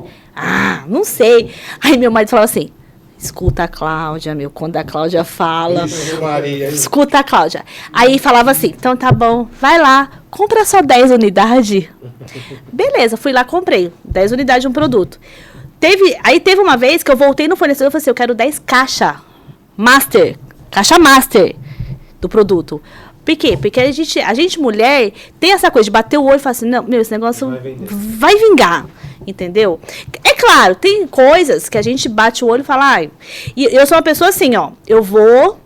Aí meu marido falava assim, escuta a Cláudia, quando a Cláudia fala, escuta a Cláudia. Aí falava assim, então tá bom, vai lá, compra só 10 unidades. Beleza, fui lá, comprei 10 unidades de um produto. Teve uma vez que eu voltei no fornecedor e falei assim, eu quero 10 caixa master do produto. Por quê? Porque a gente mulher tem essa coisa de bater o olho e falar assim, não, esse negócio vai vingar. Entendeu? É claro, tem coisas que a gente bate o olho e fala, e eu sou uma pessoa assim, eu vou,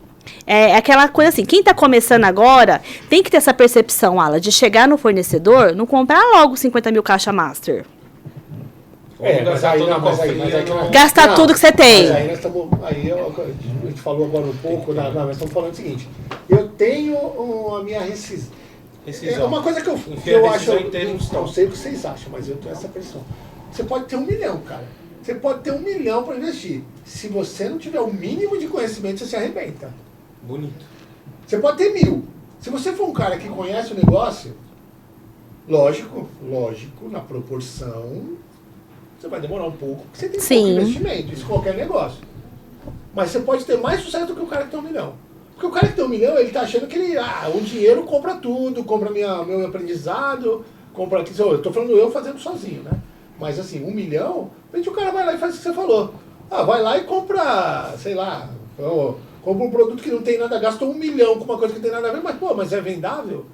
aquela coisa assim, quem tá começando agora, tem que ter essa percepção, Ala, de chegar no fornecedor, não comprar logo 50 mil caixa master. Gastar tudo que você tem. Mas aí nós estamos, a gente falou agora um pouco, nós estamos falando o seguinte, eu tenho a minha rescisão. É uma coisa que eu acho, não sei o que vocês acham, mas eu tenho essa pressão. Você pode ter 1 milhão, cara. Você pode ter 1 milhão para investir. Se você não tiver o mínimo de conhecimento, você se arrebenta. Bonito. Você pode ter 1.000. Se você for um cara que conhece o negócio, lógico, na proporção, você vai demorar um pouco, porque você tem pouco investimento, isso qualquer negócio. Mas você pode ter mais sucesso do que o cara que tem 1 milhão. Porque o cara que tem 1 milhão, ele tá achando que o dinheiro compra tudo, compra meu aprendizado, compra aqui. Eu tô falando eu fazendo sozinho, né? Mas assim, 1 milhão, o cara vai lá e faz o que você falou. Vai lá e compra, sei lá, compra um produto que não tem nada, gastou 1 milhão com uma coisa que não tem nada a ver, mas é vendável?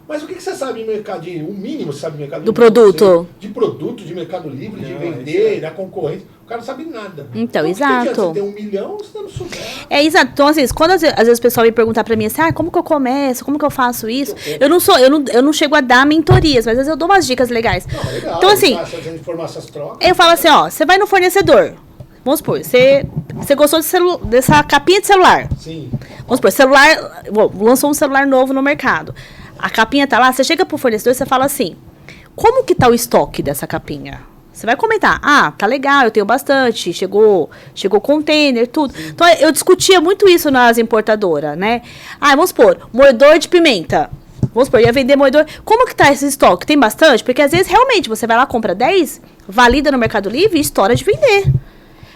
Mas o que você sabe em mercado, o mínimo você sabe em mercado livre? Do produto. De produto, de mercado livre, de vender, da concorrência. O cara não sabe nada. Então, exato. Você tem 1 milhão, você não souber. Exato. Então, às vezes o pessoal vem perguntar pra mim assim, como que eu começo? Como que eu faço isso? Eu não chego a dar mentorias, mas às vezes eu dou umas dicas legais. Não, legal. Então, assim, eu falo assim, você vai no fornecedor. Vamos supor, você gostou dessa capinha de celular. Sim. Vamos supor, lançou um celular novo no mercado. A capinha tá lá, você chega pro fornecedor e você fala assim, como que tá o estoque dessa capinha? Você vai comentar, tá legal, eu tenho bastante, chegou container, tudo. Sim. Então, eu discutia muito isso nas importadoras, né? Vamos supor, moedor de pimenta. Vamos supor, ia vender moedor. Como que tá esse estoque? Tem bastante? Porque, às vezes, realmente, você vai lá, compra 10, valida no Mercado Livre e estoura de vender.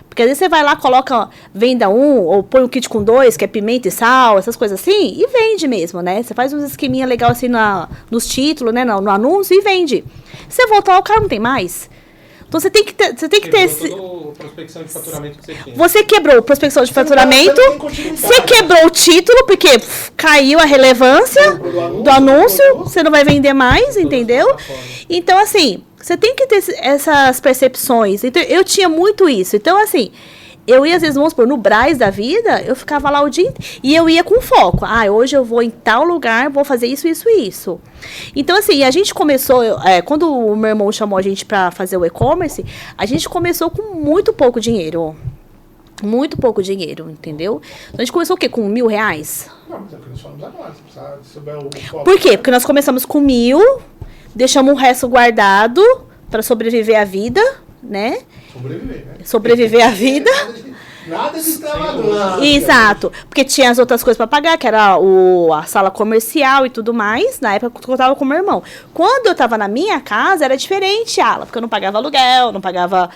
Porque, às vezes, você vai lá, venda 1, ou põe um kit com 2, que é pimenta e sal, essas coisas assim, e vende mesmo, né? Você faz uns esqueminha legal assim nos títulos, né? No anúncio e vende. Você volta lá, o cara não tem mais. Então, você tem que ter prospecção de faturamento que você tinha. Você quebrou a prospecção de faturamento, você quebrou o título, porque caiu a relevância do anúncio, você não vai vender mais, entendeu? Então, assim, você tem que ter essas percepções. Então, eu tinha muito isso. Então, assim, eu ia, às vezes, vamos supor, no Brás da vida, eu ficava lá o dia inteiro. E eu ia com foco. Hoje eu vou em tal lugar, vou fazer isso, isso e isso. Então, assim, a gente começou... quando o meu irmão chamou a gente para fazer o e-commerce, a gente começou com muito pouco dinheiro. Muito pouco dinheiro, entendeu? Então, a gente começou o quê? Com R$1.000? Não, mas é o que nós falamos agora. Você precisa souber o foco. Por quê? Porque nós começamos com 1.000, deixamos o resto guardado para sobreviver à vida, né? Sobreviver à vida. Nada de extravagância. Exato. Porque tinha as outras coisas para pagar, que era a sala comercial e tudo mais, na época que eu tava com meu irmão. Quando eu tava na minha casa, era diferente, porque eu não pagava aluguel, não pagava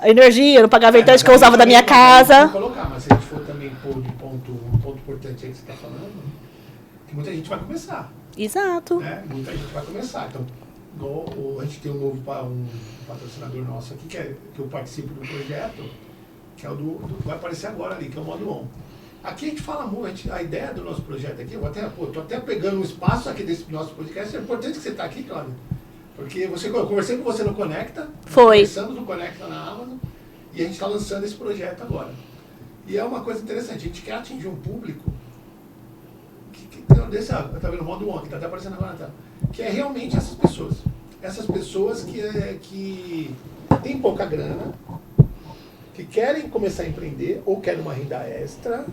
energia, não pagava a internet que eu usava da minha casa. Mas se a gente for também pôr de um ponto importante aí que você tá falando, que muita gente vai começar. Exato. Né? Muita gente vai começar. Então, a gente tem um patrocinador nosso aqui, que eu participo do projeto, que é o vai aparecer agora ali, que é o Modo On. Aqui a gente fala muito, a ideia do nosso projeto aqui, tô até pegando um espaço aqui desse nosso podcast, é importante que você está aqui, Cláudio. Porque eu conversei com você no Conecta. Foi. Conversamos no Conecta na Amazon. E a gente está lançando esse projeto agora. E é uma coisa interessante. A gente quer atingir um público tá vendo o modo on, que tá até aparecendo agora na tela. Que é realmente essas pessoas. Essas pessoas que têm pouca grana, que querem começar a empreender ou querem uma renda extra.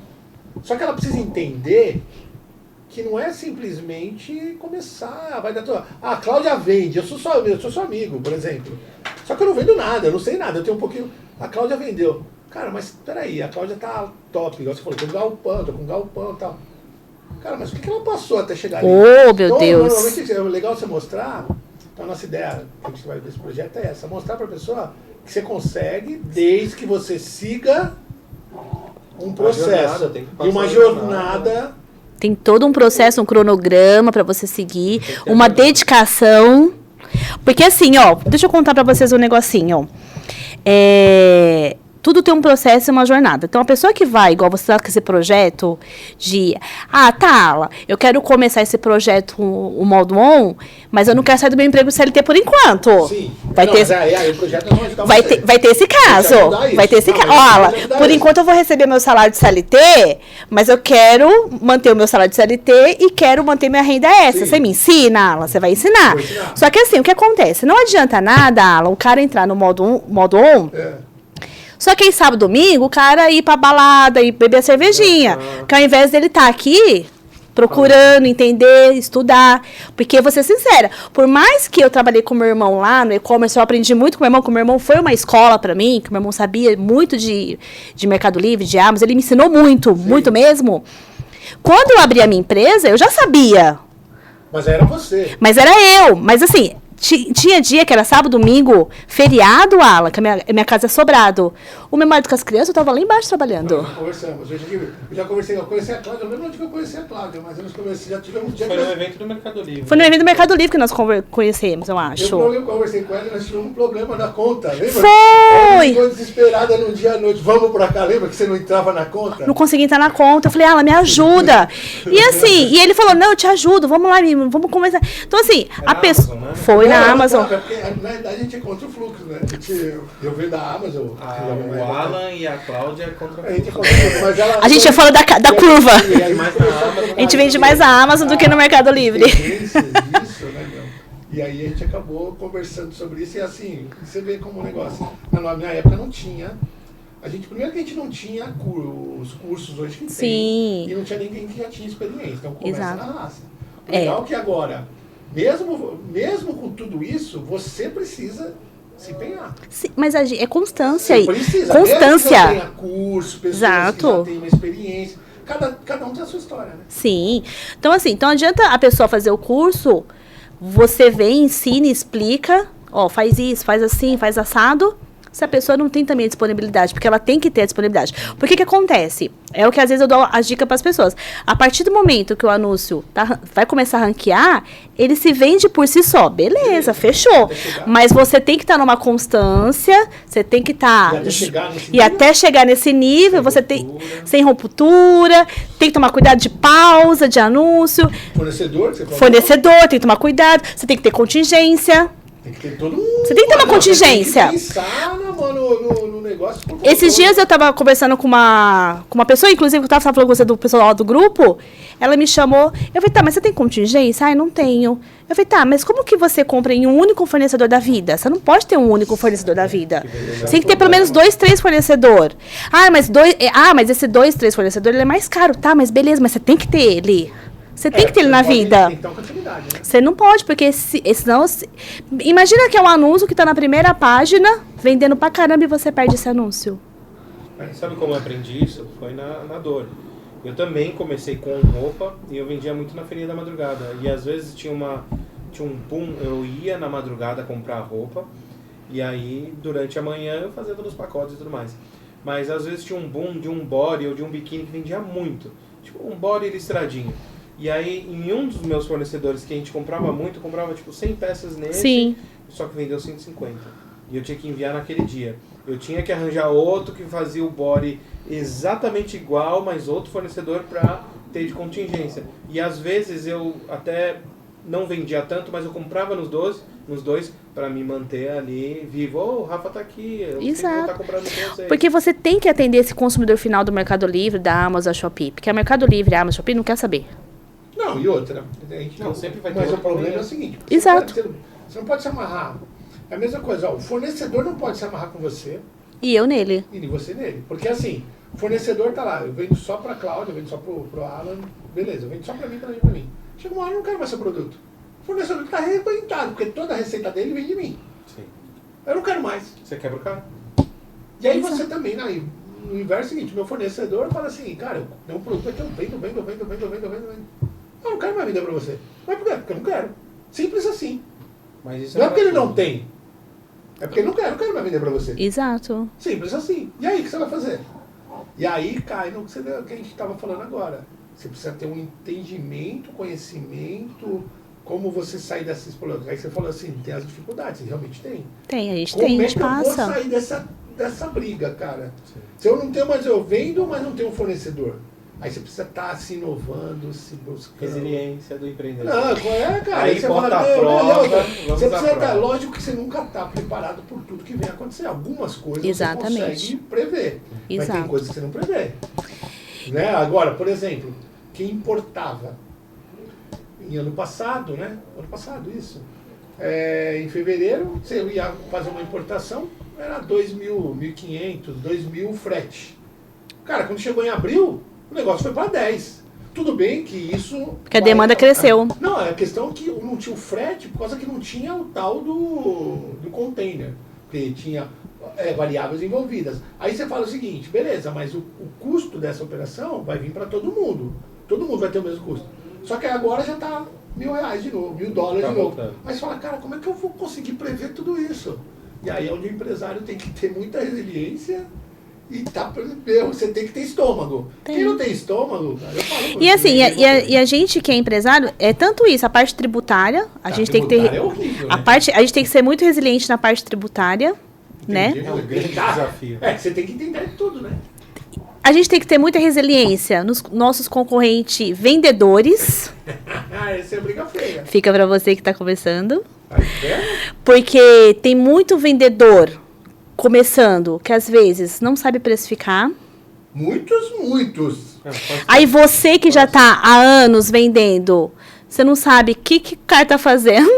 Só que ela precisa entender que não é simplesmente começar, vai dar tua... Ah, a Cláudia vende, eu sou seu amigo, por exemplo. Só que eu não vendo nada, eu não sei nada, eu tenho um pouquinho... A Cláudia vendeu. Cara, mas peraí, a Cláudia tá top, igual você falou, tô com galpão e tal. Cara, mas o que ela passou até chegar ali? Oh, meu então, Deus. Normalmente é legal você mostrar, então a nossa ideia que a gente vai desse projeto é essa, mostrar pra pessoa que você consegue, desde que você siga um processo e uma jornada. Tem todo um processo, um cronograma pra você seguir, uma dedicação. Porque assim, ó, deixa eu contar pra vocês um negocinho. Tudo tem um processo e uma jornada. Então, a pessoa que vai, igual você está com esse projeto de... Ah, tá, eu quero começar esse projeto, o modo on, mas eu não quero sair do meu emprego CLT por enquanto. Sim. Vai ter esse caso. Vai ter esse caso. Ó, por enquanto eu vou receber meu salário de CLT, mas eu quero manter o meu salário de CLT e quero manter minha renda extra. Você me ensina, Alan? Você vai ensinar. Só que assim, o que acontece? Não adianta nada, Alan, o cara entrar no modo on... Só que aí, sábado, domingo, o cara ir pra balada e beber a cervejinha. Que ao invés dele estar aqui, procurando, entender, estudar. Porque, vou ser sincera, por mais que eu trabalhei com meu irmão lá no e-commerce, eu aprendi muito com meu irmão, que meu irmão foi uma escola pra mim, que meu irmão sabia muito de Mercado Livre, de Amazon, ele me ensinou muito, muito mesmo. Quando eu abri a minha empresa, eu já sabia. Mas era você. Mas era eu. Mas assim... Tinha dia que era sábado, domingo, feriado, Alan, que a minha casa é sobrado. O meu marido com as crianças, eu tava lá embaixo trabalhando. Nós conversamos. Eu já conversei, eu conheci a Cláudia, eu não lembro onde que eu conheci a Cláudia, mas nós conversamos, já tivemos um dia. Foi no evento do Mercado Livre. Foi no evento do Mercado Livre que nós conhecemos, eu acho. Eu conversei com ela e nós tivemos um problema na conta, lembra? Foi! Ela ficou desesperada no dia à noite, vamos pra cá, lembra que você não entrava na conta? Não consegui entrar na conta, eu falei, Alan, me ajuda. E assim, e ele falou, não, eu te ajudo, vamos lá, vamos conversar. Então assim, a pessoa... Amazon, né? Foi na Amazon. Porque, na verdade, a gente é contra o fluxo, né? Eu venho da Amazon. O Alan e a Cláudia é contra o A gente é contra o fluxo, mas ela... A gente é fora da curva. A gente vende mais a Amazon do que no Mercado Livre. Isso, né, meu? E aí a gente acabou conversando sobre isso e assim, você vê como um negócio. Na minha época não tinha. Primeiro que a gente não tinha os cursos hoje que tem. E não tinha ninguém que já tinha experiência. Então começa na raça. Legal que agora... Mesmo com tudo isso, você precisa se empenhar. Sim, mas é constância aí. Precisa. Constância. Mesmo que tenha curso, pessoas Exato. que já têm uma experiência. Cada um tem a sua história, né? Sim. Então, assim, não adianta a pessoa fazer o curso, você vem, ensina, explica, ó, faz isso, faz assim, faz assado, se a pessoa não tem também a disponibilidade, porque ela tem que ter a disponibilidade. Por que acontece? É o que às vezes eu dou as dicas para as pessoas. A partir do momento que o anúncio vai começar a ranquear, ele se vende por si só. Beleza, fechou. Mas você tem que estar numa constância, você tem que estar... até chegar nesse nível, você tem... Sem ruptura, tem que tomar cuidado de pausa, de anúncio. Fornecedor, tem que tomar cuidado. Você tem que ter contingência. Tem que ter todo mundo. Você tem que ter uma contingência. Tem que pensar no negócio. Esses dias eu tava conversando com uma pessoa, inclusive, eu tava falando com você do pessoal do grupo, ela me chamou, eu falei, tá, mas você tem contingência? Ai, não tenho. Eu falei, tá, mas como que você compra em um único fornecedor da vida? Você não pode ter um único fornecedor da vida. Você tem que ter pelo menos 2, 3 fornecedores. Mas esse 2, 3 fornecedores ele é mais caro, tá, mas beleza, mas você tem que ter ele. Você tem que ter ele na vida. Tem que ter uma continuidade, né? Você não pode, porque senão... Imagina que é um anúncio que está na primeira página, vendendo pra caramba e você perde esse anúncio. Sabe como eu aprendi isso? Foi na dor. Eu também comecei com roupa e eu vendia muito na feirinha da madrugada. E às vezes tinha um boom, eu ia na madrugada comprar roupa e aí durante a manhã eu fazia todos os pacotes e tudo mais. Mas às vezes tinha um boom de um body ou de um biquíni que vendia muito. Tipo um body listradinho. E aí, em um dos meus fornecedores que a gente comprava muito, eu comprava tipo 100 peças nesse, Sim. Só que vendeu 150. E eu tinha que enviar naquele dia. Eu tinha que arranjar outro que fazia o body exatamente igual, mas outro fornecedor para ter de contingência. E às vezes eu até não vendia tanto, mas eu comprava nos dois para me manter ali vivo. O Rafa tá aqui, eu tenho que estar comprando com vocês. Porque você tem que atender esse consumidor final do Mercado Livre, da Amazon, Shopee. Porque a Mercado Livre e a Amazon, Shopee não quer saber. Não, e outra. A gente não, sempre vai ter. Mas o problema é o seguinte. Exato. Você não pode se amarrar. É a mesma coisa, ó, o fornecedor não pode se amarrar com você. E eu nele. E você nele. Porque assim, o fornecedor tá lá, eu vendo só pra Cláudia, eu vendo só pro Alan, beleza, eu vendo só pra mim. Chega uma hora, eu não quero mais seu produto. O fornecedor tá arrebentado, porque toda a receita dele vem de mim. Sim. Eu não quero mais. Você quebra o cara. E aí você também, né, no inverso é o seguinte, meu fornecedor fala assim, cara, eu tenho um produto aqui, eu vendo. Eu não quero mais vender pra você. Mas por quê? Porque eu não quero. Simples assim. Mas isso não é porque ele não tem. É porque ele não quero mais vender pra você. Exato. Simples assim. E aí, o que você vai fazer? E aí cai no que a gente estava falando agora. Você precisa ter um entendimento, conhecimento, como você sair dessas problemas. Aí você falou assim, tem as dificuldades, realmente tem. Tem, a gente como tem, a é gente que passa. Eu vou sair dessa briga, cara? Sim. Se eu não tenho mais, eu vendo, mas não tenho um fornecedor. Aí você precisa estar se inovando, se buscando. Resiliência do empreendedor. Não, qual é, cara? Aí você bota fala, a prova, você precisa estar, lógico que você nunca está preparado por tudo que vem acontecer. Algumas coisas Exatamente. você consegue prever, mas Exato. tem coisas que você não prevê. Né? Agora, por exemplo, quem importava em ano passado, né? Ano passado, isso. Em fevereiro, você ia fazer uma importação, era 2.000, 1.500, 2.000 frete. Cara, quando chegou em abril, o negócio foi para 10. Tudo bem que isso... Porque a demanda cresceu. Não, a questão é que não tinha o frete por causa que não tinha o tal do container. Porque tinha variáveis envolvidas. Aí você fala o seguinte, beleza, mas o custo dessa operação vai vir para todo mundo. Todo mundo vai ter o mesmo custo. Só que agora já está R$1.000 de novo, $1.000 de novo. Mas você fala, cara, como é que eu vou conseguir prever tudo isso? E aí é onde o empresário tem que ter muita resiliência e você tem que ter estômago. Quem não tem estômago, cara, eu falo. E assim, e a gente que é empresário, é tanto isso, a parte tributária, a gente tem que ter. É horrível, a gente tem que ser muito resiliente na parte tributária, né? É um grande desafio. Você tem que entender tudo, né? A gente tem que ter muita resiliência nos nossos concorrentes vendedores. Essa é briga feia. Fica pra você que tá começando. É? Porque tem muito vendedor começando que às vezes não sabe precificar. Muitos. Aí você que já tá há anos vendendo, você não sabe o que o cara tá fazendo.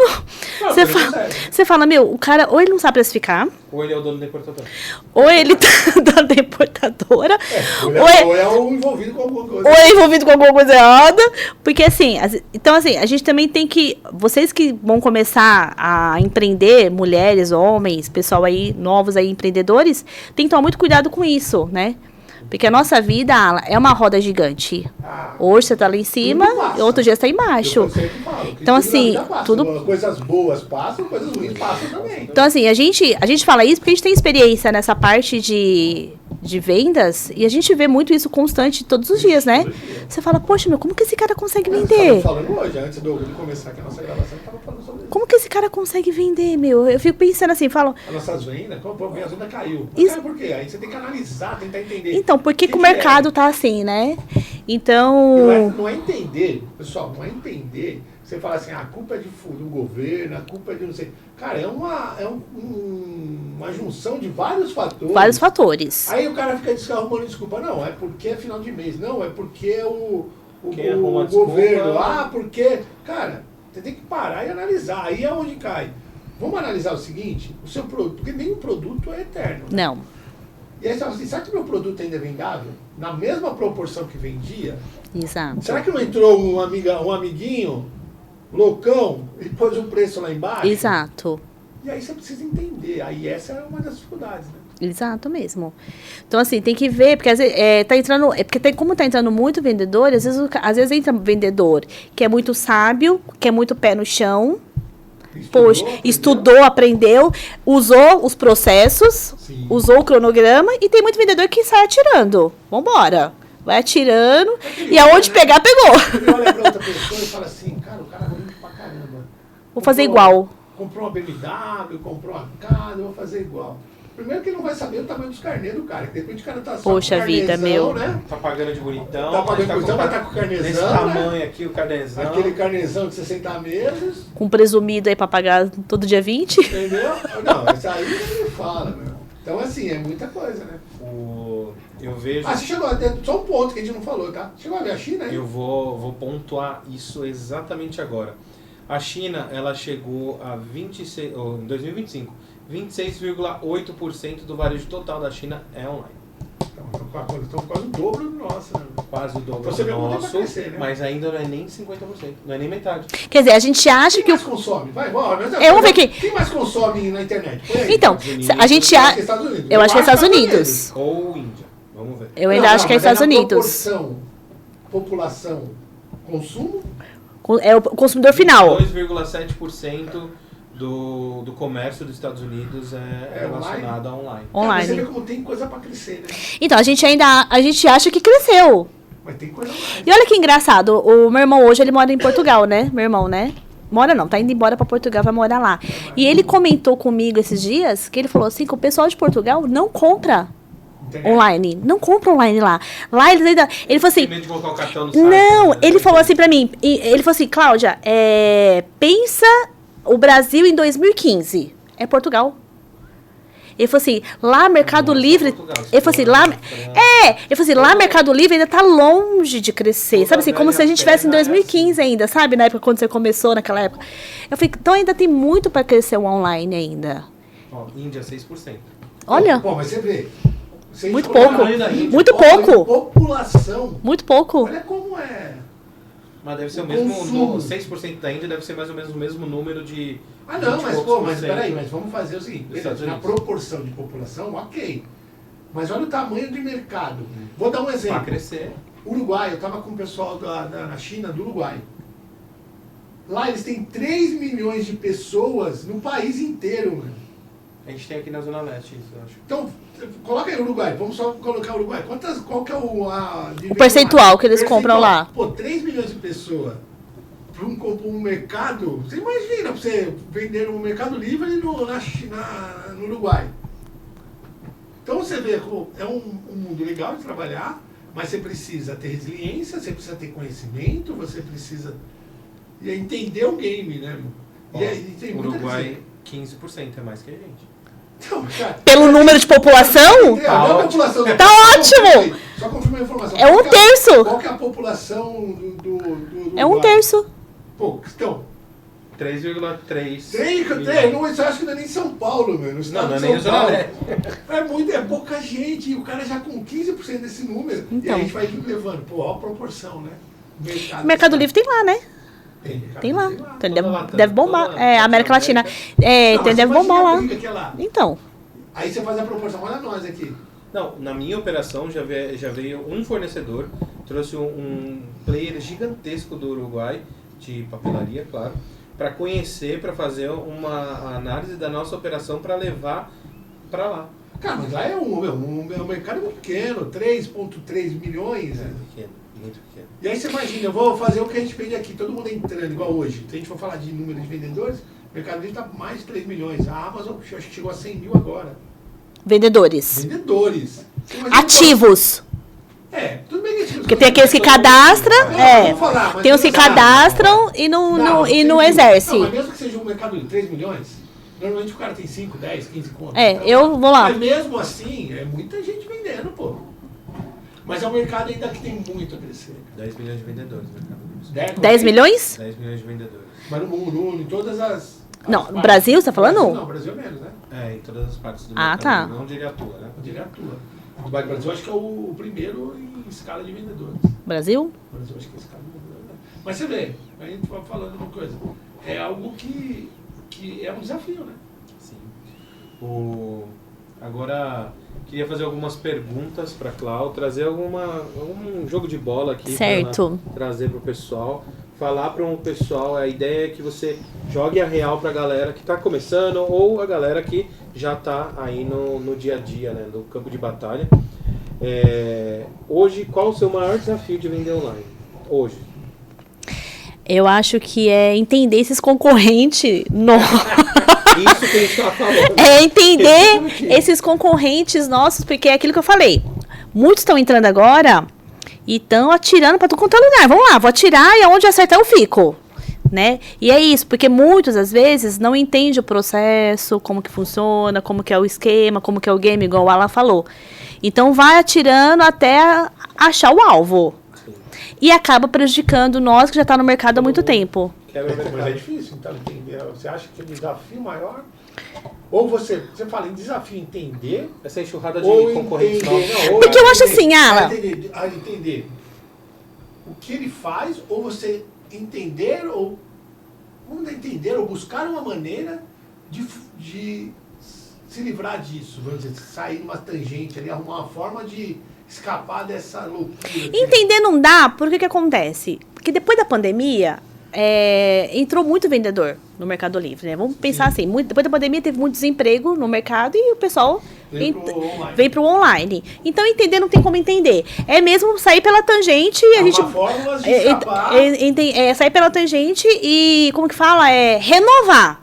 Você fala, meu, o cara ou ele não sabe precificar. Ou ele é o dono da importadora. Ou ele tá dono da importadora. Ou é o envolvido com alguma coisa. Ou é envolvido com alguma coisa errada. Porque assim, então assim, a gente também tem que... Vocês que vão começar a empreender, mulheres, homens, pessoal aí, novos aí, empreendedores, tem que tomar muito cuidado com isso, né? Porque a nossa vida é uma roda gigante. Hoje você tá lá em cima e outro dia você tá embaixo. Eu sempre falo, então, assim, tudo... Coisas boas passam, coisas ruins passam também. Então, assim, a gente fala isso porque a gente tem experiência nessa parte de vendas e a gente vê muito isso constante todos os dias, né? Você fala, poxa, meu, como que esse cara consegue vender? Eu falando hoje, antes de começar aqui a nossa gravação, eu tava falando sobre isso. Como que esse cara consegue vender, meu? Eu fico pensando assim, falo... As nossas vendas, minhas vendas caiu. Caiu por quê? Aí você tem que analisar, tentar entender. Então, por que o mercado tá assim, né? Então... Não é entender, pessoal, não é entender. Você fala assim, a culpa é do governo, a culpa é de não sei... Cara, é uma junção de vários fatores. Vários fatores. Aí o cara fica arrumando desculpa. Não, é porque é final de mês. Não, é porque é o governo. Porque... Cara, você tem que parar e analisar. Aí é onde cai. Vamos analisar o seguinte, o seu produto, porque nenhum produto é eterno. Não. E aí você fala assim, será que meu produto ainda é vendável? Na mesma proporção que vendia? Exato. Será que não entrou um amiguinho loucão e pôs o preço lá embaixo? Exato. E aí você precisa entender. Aí essa é uma das dificuldades, né? Exato mesmo. Então, assim, tem que ver, porque às vezes tá entrando. Como tá entrando muito vendedor, às vezes entra um vendedor que é muito sábio, que é muito pé no chão. Estudou, aprendeu, usou os processos, sim, usou o cronograma, e tem muito vendedor que sai atirando. Vambora. Vai atirando, e aonde pegar, pegou. Ele olha pra outra pessoa e fala assim, cara, o cara vende pra caramba. Vou fazer igual. Comprou uma BMW, comprou uma casa, eu vou fazer igual. Primeiro que ele não vai saber o tamanho dos carnês do cara. Que de repente o cara tá só Poxa com vida, carnezão, meu. né? Tá pagando de bonitão. Tá pagando de bonitão, vai vai estar com o carnezão, Desse né? tamanho aqui, o carnezão. Aquele carnezão de 60 meses. Com presumido aí pra pagar todo dia 20. Entendeu? Não, isso aí ninguém fala, meu. Então, assim, é muita coisa, né? Eu vejo... Você chegou até... Só um ponto que a gente não falou, tá? Chegou a ver a China, hein? Eu vou pontuar isso exatamente agora. A China, ela chegou a 26... em 2025, 26,8% do varejo total da China é online. Então, quase o dobro do nosso, né? Quase o dobro Então, você do vê como tem nosso, pra crescer, né? mas ainda não é nem 50%, não é nem metade. Quer dizer, a gente acha Quem que mais consome? Vai, bora. Vamos ver aqui. Quem mais consome na internet? Põe aí. Então, a gente Eu acho que é Estados Unidos. Eu acho que é Estados Unidos. Ou Índia, vamos ver. Eu ainda acho que é mas Estados na Unidos. Proporção, população, consumo, É o consumidor final. 2,7% do comércio dos Estados Unidos é relacionado a online. Mas você vê Online. como tem coisa pra crescer, né? Então, a gente acha que cresceu. Mas tem coisa mais. E olha que engraçado, o meu irmão hoje, ele mora em Portugal, né? Meu irmão, né? Mora não, tá indo embora pra Portugal, vai morar lá. E ele comentou comigo esses dias, que ele falou assim, que o pessoal de Portugal não compra online. Não compra online lá. Lá eles ainda... Ele falou assim... Tem medo de colocar o cartão no site, Não, né? ele falou assim pra mim, ele falou assim, Cláudia, pensa o Brasil em 2015. É Portugal. Ele falou assim, lá Mercado Livre... Ele falou assim, lá... Ele falou assim, lá Mercado Livre ainda tá longe de crescer. Sabe assim, como se a gente estivesse em 2015 ainda, sabe? Na época, quando você começou, naquela época. Eu falei, então ainda tem muito pra crescer o online ainda. Ó, Índia, 6%. Olha, Bom, mas você vê. Se a gente Muito colocar pouco. na Índia, Muito olha, pouco. População. muito pouco. Olha como é. Mas deve ser o O mesmo... consumo. 6% da Índia deve ser mais ou menos o mesmo número de... Ah, não, 20 mas poucos pô, por mas cento peraí, mas vamos fazer o seguinte. dos Estados Na Unidos. proporção de população, ok. Mas olha o tamanho de mercado. Vou dar um Pra exemplo. crescer. Uruguai, eu tava com o pessoal na China, do Uruguai. Lá eles têm 3 milhões de pessoas no país inteiro, mano. A gente tem aqui na Zona Leste isso, eu acho. Então, coloca aí Uruguai, vamos só colocar Uruguai. Qual que é O percentual que eles compram lá. Pô, 3 milhões de pessoas para um mercado, você imagina, pra você vender no Mercado Livre no Uruguai. Então você vê, é um mundo legal de trabalhar, mas você precisa ter resiliência, você precisa ter conhecimento, você precisa entender o game, né? E tem muita Uruguai, 15% é mais que a gente. Então, cara, Pelo número de população, não é a população. Tá ótimo! Só confirmar a informação. é um terço. Qual que é a população do É um Uruguai? terço. Pô, então, 3,3. não, isso eu acho que não é nem São Paulo, meu. No estado Não é de nem São Zona Paulo. Leste. É pouca gente. E o cara já com 15% desse número. E Então. a gente vai levando. Pô, olha a proporção, né? O Mercado Livre tem lá, né? Tem lá. Então ele deve bombar. É, América Latina. É, então ele deve bombar lá. Então. Aí você faz a proporção. Olha nós aqui. Não, na minha operação já veio um fornecedor, trouxe um player gigantesco do Uruguai, de papelaria, claro, para conhecer, para fazer uma análise da nossa operação para levar para lá. Cara, mas lá é um mercado muito pequeno. 3,3 milhões. É pequeno, muito pequeno. E aí você imagina, eu vou fazer o que a gente vende aqui, todo mundo entrando, igual hoje. Se a gente for falar de número de vendedores, o Mercado Livre está mais de 3 milhões. A Amazon acho que chegou a 100 mil agora. Vendedores. Vendedores. Você imagina Ativos. tudo bem que Porque tem aqueles que cadastram, tem os que cadastram e não exerce. Não, mas mesmo que seja um mercado de 3 milhões, normalmente o cara tem 5, 10, 15 contas. Eu vou lá. Mas mesmo assim, é muita gente vendendo, pô. Mas é um mercado ainda que tem muito a crescer. 10 milhões de vendedores no Mercado Livre. 10 milhões? 10 milhões de vendedores. Mas no mundo, em todas as... Não, partes. no Brasil, você tá falando? Não, Brasil é menos, né? É, em todas as partes do Ah, Mercado tá. Livre, onde ele atua, né? Onde ele atua. O Dubai Brasil acho que é o primeiro em escala de vendedores. Brasil? O Brasil acho que é escala de vendedores. Né? Mas você vê, a gente vai falando uma coisa. É algo que é um desafio, né? Sim. Agora, queria fazer algumas perguntas para Cláudia, trazer algum jogo de bola aqui Certo. para trazer para o pessoal, falar para o pessoal. A ideia é que você jogue a real para a galera que está começando ou a galera que já está aí no dia a dia, né, no campo de batalha. Hoje, qual o seu maior desafio de vender online? Hoje. Eu acho que é entender esses concorrentes Isso que a gente estava falando. É entender esses concorrentes nossos, porque é aquilo que eu falei. Muitos estão entrando agora e estão atirando para tudo quanto é lugar. Vamos lá, vou atirar e aonde acertar eu fico. Né? E é isso, porque muitos, às vezes, não entendem o processo, como que funciona, como que é o esquema, como que é o game, igual o Alan falou. Então, vai atirando até achar o alvo. Sim. E acaba prejudicando nós, que já está no mercado há muito tempo. Mas é difícil, então, entender. Você acha que o desafio maior... Ou você fala em desafio entender... Essa enxurrada de concorrentes novos. Porque eu acho assim, Alan... Entender o que ele faz, ou você... entender ou buscar uma maneira de se livrar disso, vamos dizer, sair numa tangente ali, arrumar uma forma de escapar dessa loucura. Entender não dá, porque que acontece? Porque depois da pandemia, entrou muito vendedor no Mercado Livre, né? Vamos pensar assim, depois da pandemia teve muito desemprego no mercado e o pessoal veio pro online. Então, entender não tem como entender. É mesmo sair pela tangente e a gente... fórmulas de escapar. Sair pela tangente e, como que fala? Renovar.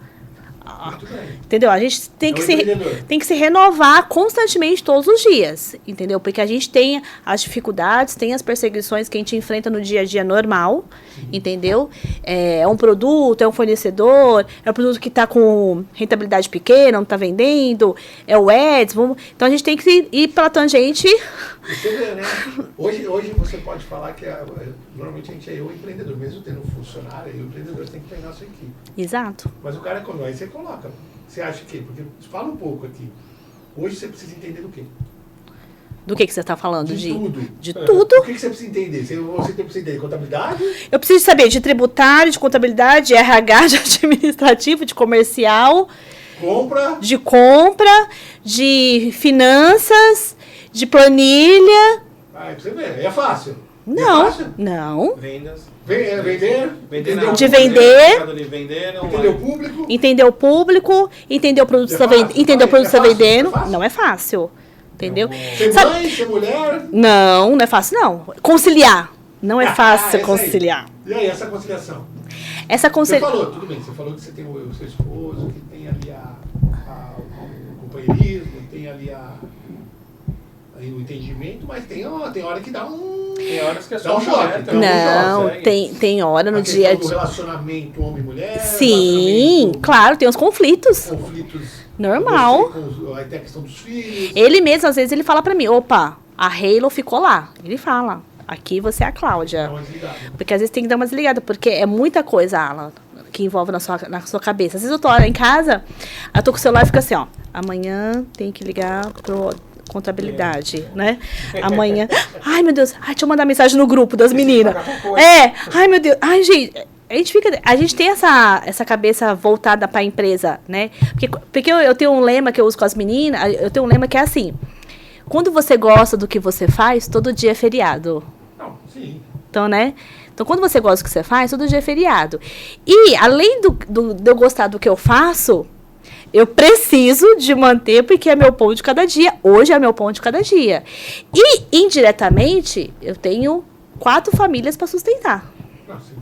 Muito bem. Entendeu? A gente tem que se renovar constantemente todos os dias, entendeu? Porque a gente tem as dificuldades, tem as perseguições que a gente enfrenta no dia a dia normal, entendeu? É um produto, é um fornecedor, é um produto que está com rentabilidade pequena, não está vendendo, é o ads, então a gente tem que ir pela tangente. Você vê, né? Hoje você pode falar que normalmente a gente é o empreendedor, mesmo tendo um funcionário, o empreendedor tem que treinar a sua equipe. Exato. Mas o cara, quando aí você coloca, você acha que, porque fala um pouco aqui, hoje você precisa entender do quê? Do que você está falando? De tudo. De tudo. O que você precisa entender? Você precisa entender contabilidade? Eu preciso saber de tributário, de contabilidade, de RH, de administrativo, de comercial. De compra, de finanças, de planilha. Aí pra você ver, é fácil. Não, é fácil? Não. Vendas. Vender. De vender. Entender o público. Entender o público. Entender o produto que você está vendendo. Não é fácil. Entendeu? Ser mãe, ser mulher. Não é fácil, não. Conciliar. Não é fácil conciliar. E aí, essa conciliação? Você falou, tudo bem, você falou que você tem o seu esposo, que tem ali o companheirismo, tem ali o entendimento, mas tem hora que dá um... Tem horas que é só um choque. Não, tem hora no dia a dia. O relacionamento homem-mulher. Sim, claro, tem os conflitos. Normal. Aí tem a questão dos filhos. Ele mesmo, às vezes, ele fala pra mim, opa, a Halo ficou lá. Ele fala, aqui você é a Cláudia. Porque às vezes tem que dar uma desligada, porque é muita coisa, Alan, que envolve na sua cabeça. Às vezes eu tô lá em casa, eu tô com o celular e fica assim, ó, amanhã tem que ligar pro contabilidade, né? Amanhã, ai meu Deus, deixa eu mandar mensagem no grupo das meninas. Ai meu Deus, ai gente... A gente tem essa cabeça voltada para a empresa, né? Porque eu tenho um lema que eu uso com as meninas, eu tenho um lema que é assim, quando você gosta do que você faz, todo dia é feriado. Não, sim. Então, né? Então, quando você gosta do que você faz, todo dia é feriado. E, além de eu gostar do que eu faço, eu preciso de manter, porque é meu pão de cada dia. Hoje é meu pão de cada dia. E, indiretamente, eu tenho 4 famílias para sustentar. Não, sim.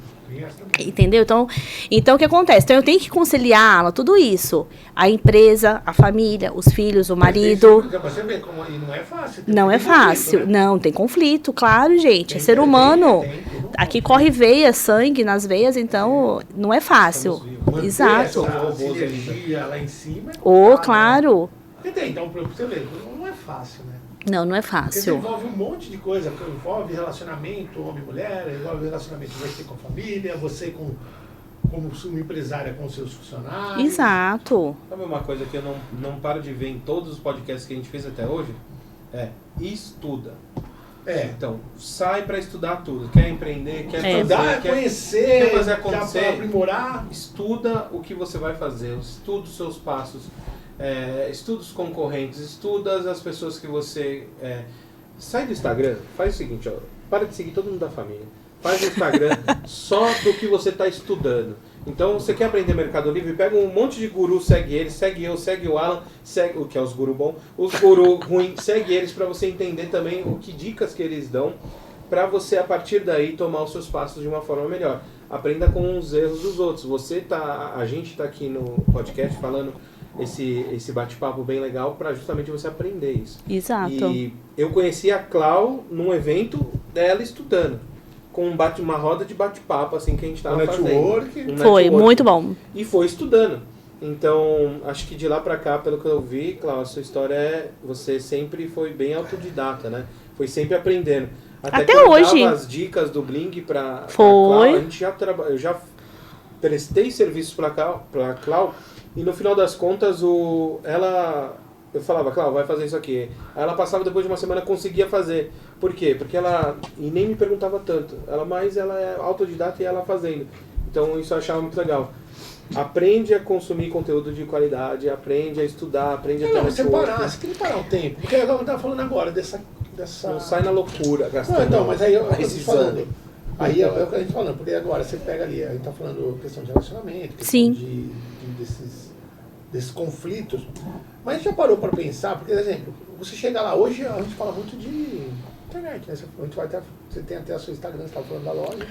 Entendeu? Então, o que acontece? Então, eu tenho que conciliar tudo isso. A empresa, a família, os filhos, o marido. Você vê como não é fácil. Não é fácil. Conflito, né? Não, tem conflito, claro, gente. É ser humano. Aqui corre veia, sangue nas veias, então não é fácil. Exato. Essa energia lá em cima. Claro. Então, pra você ver, não é fácil, né? Não é fácil. Porque envolve um monte de coisa, envolve relacionamento homem-mulher, envolve relacionamento você com a família, você como empresária com os seus funcionários. Exato. Sabe uma coisa que eu não paro de ver em todos os podcasts que a gente fez até hoje? Estuda. Então, sai para estudar tudo. Quer empreender, quer estudar, conhecer, quer fazer acontecer, quer aprimorar. Estuda o que você vai fazer, estuda os seus passos. Estuda os concorrentes, estuda as pessoas que você... Sai do Instagram, faz o seguinte, para de seguir todo mundo da família. Faz o Instagram só do que você está estudando. Então, você quer aprender Mercado Livre, pega um monte de guru, segue eles, segue eu, segue o Alan, segue o que é os guru bom, os guru ruim, segue eles para você entender também o que dicas que eles dão para você, a partir daí, tomar os seus passos de uma forma melhor. Aprenda com os erros dos outros. A gente está aqui no podcast falando esse bate-papo bem legal para justamente você aprender isso. Exato. E eu conheci a Clau num evento dela estudando, com uma roda de bate-papo assim que a gente estava fazendo. Foi muito bom. E foi estudando. Então, acho que de lá pra cá, pelo que eu vi, Clau, a sua história você sempre foi bem autodidata, né? Foi sempre aprendendo. Até hoje. Dava as dicas do Bling pra Clau, a gente eu já prestei serviços pra Clau e no final das contas eu falava, Clau, vai fazer isso aqui. Aí ela passava, depois de uma semana conseguia fazer. Por quê? Porque e nem me perguntava tanto. Ela é autodidata e ela fazendo. Então isso eu achava muito legal. Aprende a consumir conteúdo de qualidade, aprende a estudar, aprende a ter você tem que parar o tempo. Porque eu estava falando agora dessa... Não sai na loucura, gastando. Não, então, mas aí eu estou falando. Aí é o que a gente tá falando, porque agora você pega ali, a gente tá falando questão de relacionamento, questão desses conflitos. Mas a gente já parou para pensar, porque, por exemplo, você chega lá, hoje a gente fala muito de internet, né? Você tem até a sua Instagram, você estava falando da loja.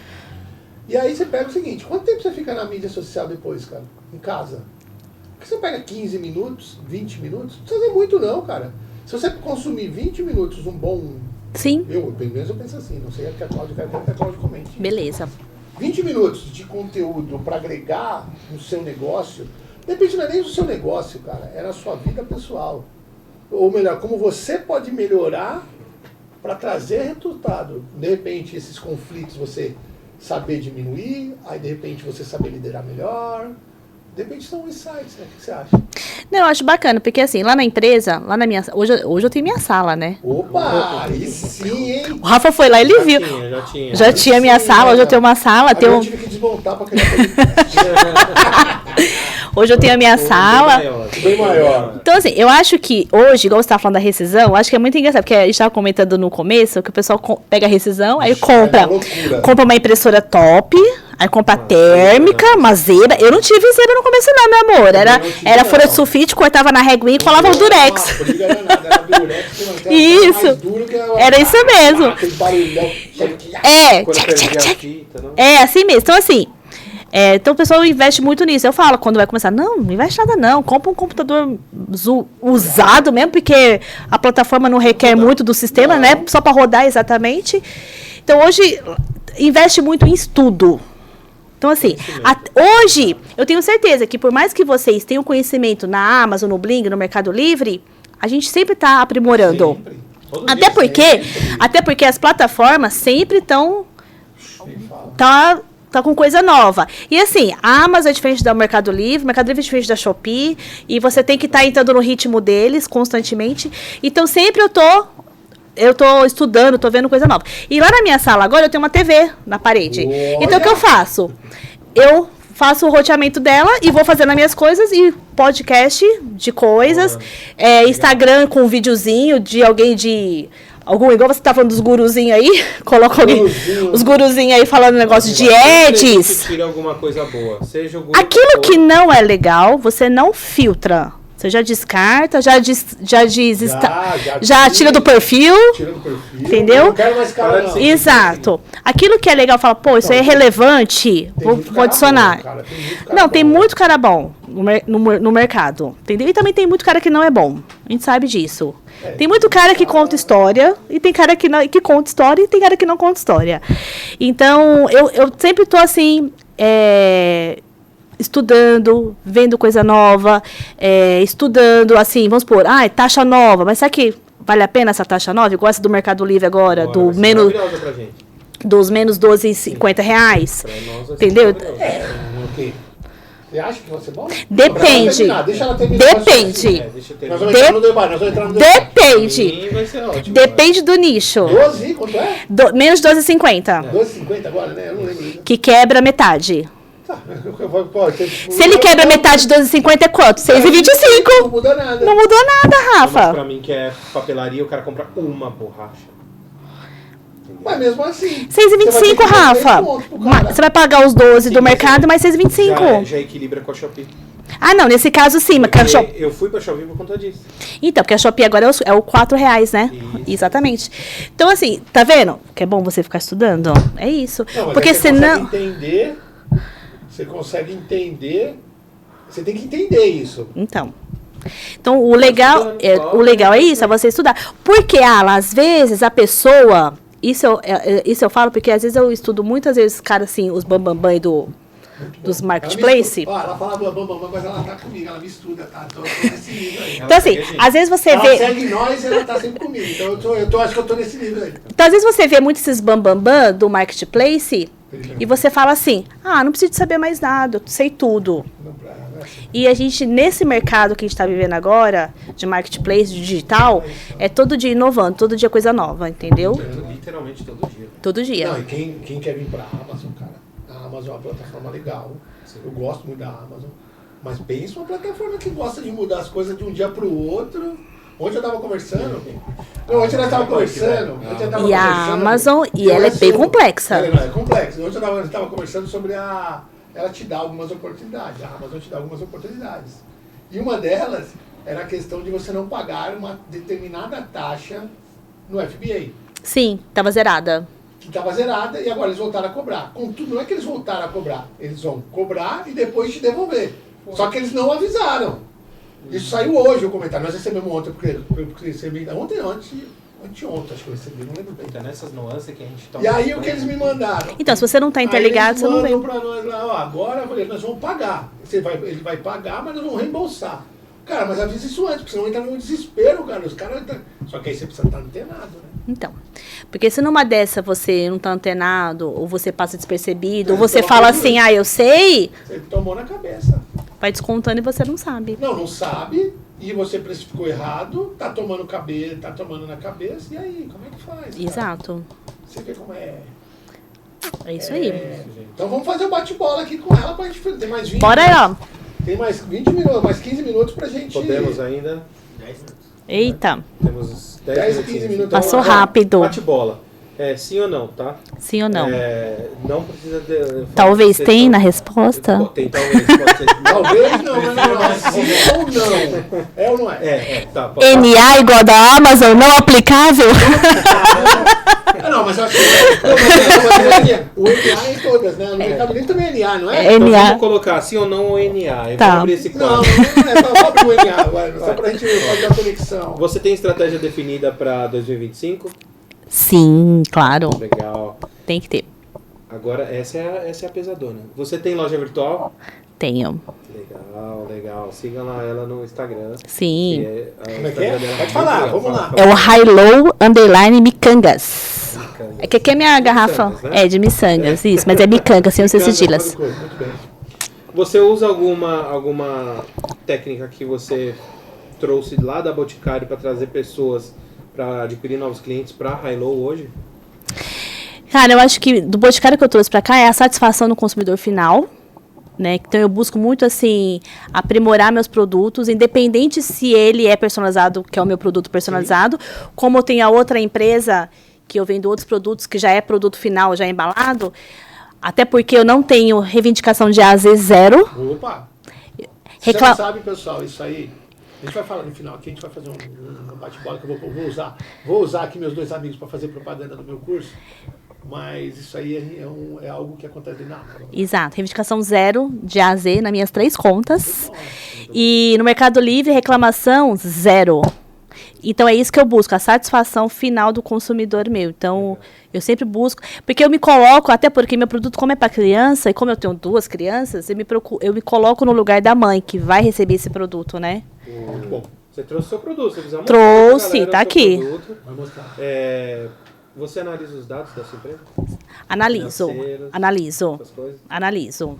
E aí você pega o seguinte, quanto tempo você fica na mídia social depois, cara? Em casa? Porque você pega 15 minutos, 20 minutos, não precisa fazer muito não, cara. Se você consumir 20 minutos, um bom... Sim. Pelo menos eu penso assim, não sei o que a Cláudia quer, que a Cláudia comente. Beleza. 20 minutos de conteúdo para agregar no seu negócio, de repente não é nem do seu negócio, cara, é na sua vida pessoal. Ou melhor, como você pode melhorar para trazer resultado. De repente, esses conflitos você saber diminuir, aí de repente você saber liderar melhor. De repente são insights, né? O que você acha? Não, eu acho bacana, porque assim, lá na empresa, lá na minha... Hoje eu tenho minha sala, né? Opa, aí sim, hein? O Rafa foi lá e ele viu. Já tinha minha sala, hoje eu tenho uma sala. Eu tive que desmontar para criar Hoje eu tenho a minha sala. Bem maior. Então, assim, eu acho que hoje, igual você estava falando da rescisão, eu acho que é muito engraçado, porque a gente estava comentando no começo que o pessoal pega a rescisão, aí compra uma impressora top, aí compra térmica, madeira. Eu não tive zero no começo não, meu amor. Era folha de sulfite, cortava na reguinha e colava o durex. Isso. Era isso mesmo. É, assim mesmo. Então, assim... então o pessoal investe muito nisso. Eu falo, quando vai começar, não investe nada não. Compra um computador usado mesmo, porque a plataforma não requer muito do sistema, né? Só para rodar exatamente. Então hoje, investe muito em estudo. Então assim, hoje eu tenho certeza que por mais que vocês tenham conhecimento na Amazon, no Bling, no Mercado Livre, a gente sempre está aprimorando. Até porque as plataformas sempre estão... Tá com coisa nova. E assim, a Amazon é diferente do Mercado Livre, o Mercado Livre é diferente da Shopee, e você tem que estar entrando no ritmo deles constantemente. Então, sempre eu tô estudando, tô vendo coisa nova. E lá na minha sala agora eu tenho uma TV na parede. Olha. Então, o que eu faço? Eu faço o roteamento dela e vou fazendo as minhas coisas e podcast de coisas, Instagram com um videozinho de alguém igual você tá falando dos guruzinhos aí, coloca alguém, os guruzinhos aí falando negócio de ads. Tira alguma coisa boa. Seja o guru aquilo que não é legal, você não filtra. Você já descarta, já tira do perfil. Entendeu? Não quero mais cara, não. Exato. Aquilo que é legal, fala, pô, isso aí é relevante, vou adicionar. Tem muito cara bom no mercado. Entendeu? E também tem muito cara que não é bom. A gente sabe disso. Tem muito cara que conta história, e tem cara que conta história, e tem cara que não conta história. Então, eu sempre tô assim, estudando, vendo coisa nova, estudando, assim, vamos supor, taxa nova, mas será que vale a pena essa taxa nova? Igual essa do Mercado Livre agora, dos menos R$12,50. Entendeu? Você acha que vai ser bom? Depende. Deixa ela terminar. Depende. Nós vamos entrar no debate. Depende. Vai ser ótimo. Depende do nicho. 12, quanto é? Menos 12,50. 12,50 agora, né? Eu não lembro. Que quebra metade. Tá. Se ele quebra metade de 12,50 é quanto? 6,25. Não muda nada. Não mudou nada, Rafa. Mas pra mim que é papelaria, o cara compra uma borracha. Mas mesmo assim. 6,25, Rafa. Você vai pagar os 12 do mercado, mais 6,25. Já equilibra com a Shopee. Ah, não, nesse caso sim, mas Porque eu fui pra Shopee por conta disso. Então, porque a Shopee agora é o R$4, né? Isso. Exatamente. Então, assim, tá vendo? Que é bom você ficar estudando. É isso. Não, mas Porque aí você senão. consegue entender. Você tem que entender isso. Então, o legal é isso, é você estudar. Porque, às vezes a pessoa. Isso eu falo porque às vezes eu estudo muitas vezes, cara, assim, os bambambam dos marketplace. Ela fala bambambam, mas ela tá comigo, ela me estuda, tá? Então eu tô nesse nível aí. Então, assim, às vezes você Ela vê. segue nós e ela tá sempre comigo. Então acho que eu tô nesse nível aí. Então, às vezes você vê muito esses bambambam do marketplace e você fala assim: não preciso de saber mais nada, eu sei tudo. E a gente, nesse mercado que a gente está vivendo agora, de marketplace, de digital, é todo dia inovando, todo dia coisa nova, entendeu? Literalmente todo dia. Todo dia. Não, e quem quer vir pra Amazon, cara? A Amazon é uma plataforma legal. Eu gosto muito da Amazon. Mas pensa uma plataforma que gosta de mudar as coisas de um dia pro outro. Ontem eu tava conversando. Não, ontem nós tava conversando. E a Amazon, ela é bem complexa. Ela é complexa. Ontem eu tava conversando sobre ela te dá algumas oportunidades. A Amazon te dá algumas oportunidades. E uma delas era a questão de você não pagar uma determinada taxa no FBA. Sim, tava zerada. Que estava zerada e agora eles voltaram a cobrar. Contudo, não é que eles voltaram a cobrar. Eles vão cobrar e depois te devolver. Só que eles não avisaram. Isso saiu hoje o comentário. Nós recebemos ontem, porque recebi ontem, anteontem, acho que eu recebi, não lembro bem. Então, nessas nuances que a gente toma. E aí o que eles me mandaram? Então, se você não tá interligado, você não vem. Pra nós lá, agora eu falei, nós vamos pagar. Ele vai pagar, mas nós vamos reembolsar. Cara, mas avisa isso antes, porque senão entra no desespero, cara. Os caras. Só que aí você precisa estar antenado, né? Então, porque se numa dessa você não tá antenado, ou você passa despercebido, ou você fala assim, eu sei, Você tomou na cabeça. vai descontando e você não sabe. Não sabe, e você precificou errado, tá tomando na cabeça, e aí, como é que faz? Cara? Exato. Você vê como é. É isso aí. Então vamos fazer o bate-bola aqui com ela pra gente ter mais 20 Bora aí, ó. Tem mais 20 minutos, mais 15 minutos pra gente. Podemos ainda. 10 minutos. Eita, Temos 10 a 15 minutos. passou Vamos lá. rápido. Bate bola. Sim ou não, tá? Sim ou não? Não precisa de. Talvez tenha na resposta. Tem, talvez. Pode ser. Talvez não, mas não é sim ou não. É ou não é? Tá. NA igual da Amazon, não aplicável? Não, mas eu acho que o NA é em todas, né? No Mercado Livre também é NA, não é? Então NA. vamos colocar sim ou não ou NA. Eu Tá. vou abrir esse Não, quadro. não é. Vamos abrir o NA agora, só pra gente fazer a conexão. Você tem estratégia definida para 2025? Sim, claro. Legal. Tem que ter. Agora, essa é a pesadona. Você tem loja virtual? Tenho. Legal. Siga lá ela no Instagram. Sim. Como é que é? Pode falar, vamos lá. É o High-Low Micangas. É que aqui é minha garrafa. Miçangas, né? É, de miçangas, isso. Mas é micanga, sem os cedilas. Muito bem. Você usa alguma técnica que você trouxe lá da Boticário para trazer pessoas para adquirir novos clientes para High-Low hoje? Cara, eu acho que do Boticário que eu trouxe pra cá é a satisfação do consumidor final, né? Então eu busco muito, assim, aprimorar meus produtos, independente se ele é personalizado, que é o meu produto personalizado, como eu tenho a outra empresa que eu vendo outros produtos que já é produto final, já é embalado, até porque eu não tenho reivindicação de AZ zero. Opa! Você não sabe, pessoal, isso aí. A gente vai falar no final aqui, a gente vai fazer um bate-bola que eu vou usar aqui meus dois amigos para fazer propaganda no meu curso. Mas isso aí é algo que acontece na Amazon. Exato, reivindicação zero de A a Z nas minhas 3 contas. E no Mercado Livre, reclamação zero. Então é isso que eu busco, a satisfação final do consumidor meu. Então eu sempre busco, porque eu me coloco, até porque meu produto, como é para criança, e como eu tenho 2 crianças, eu me coloco no lugar da mãe que vai receber esse produto, né? Muito bom. Você trouxe o seu produto, você precisa Trouxe, mostrar, tá aqui. Vai mostrar. Você analisa os dados da sua empresa? Analiso. Essas coisas? Analiso.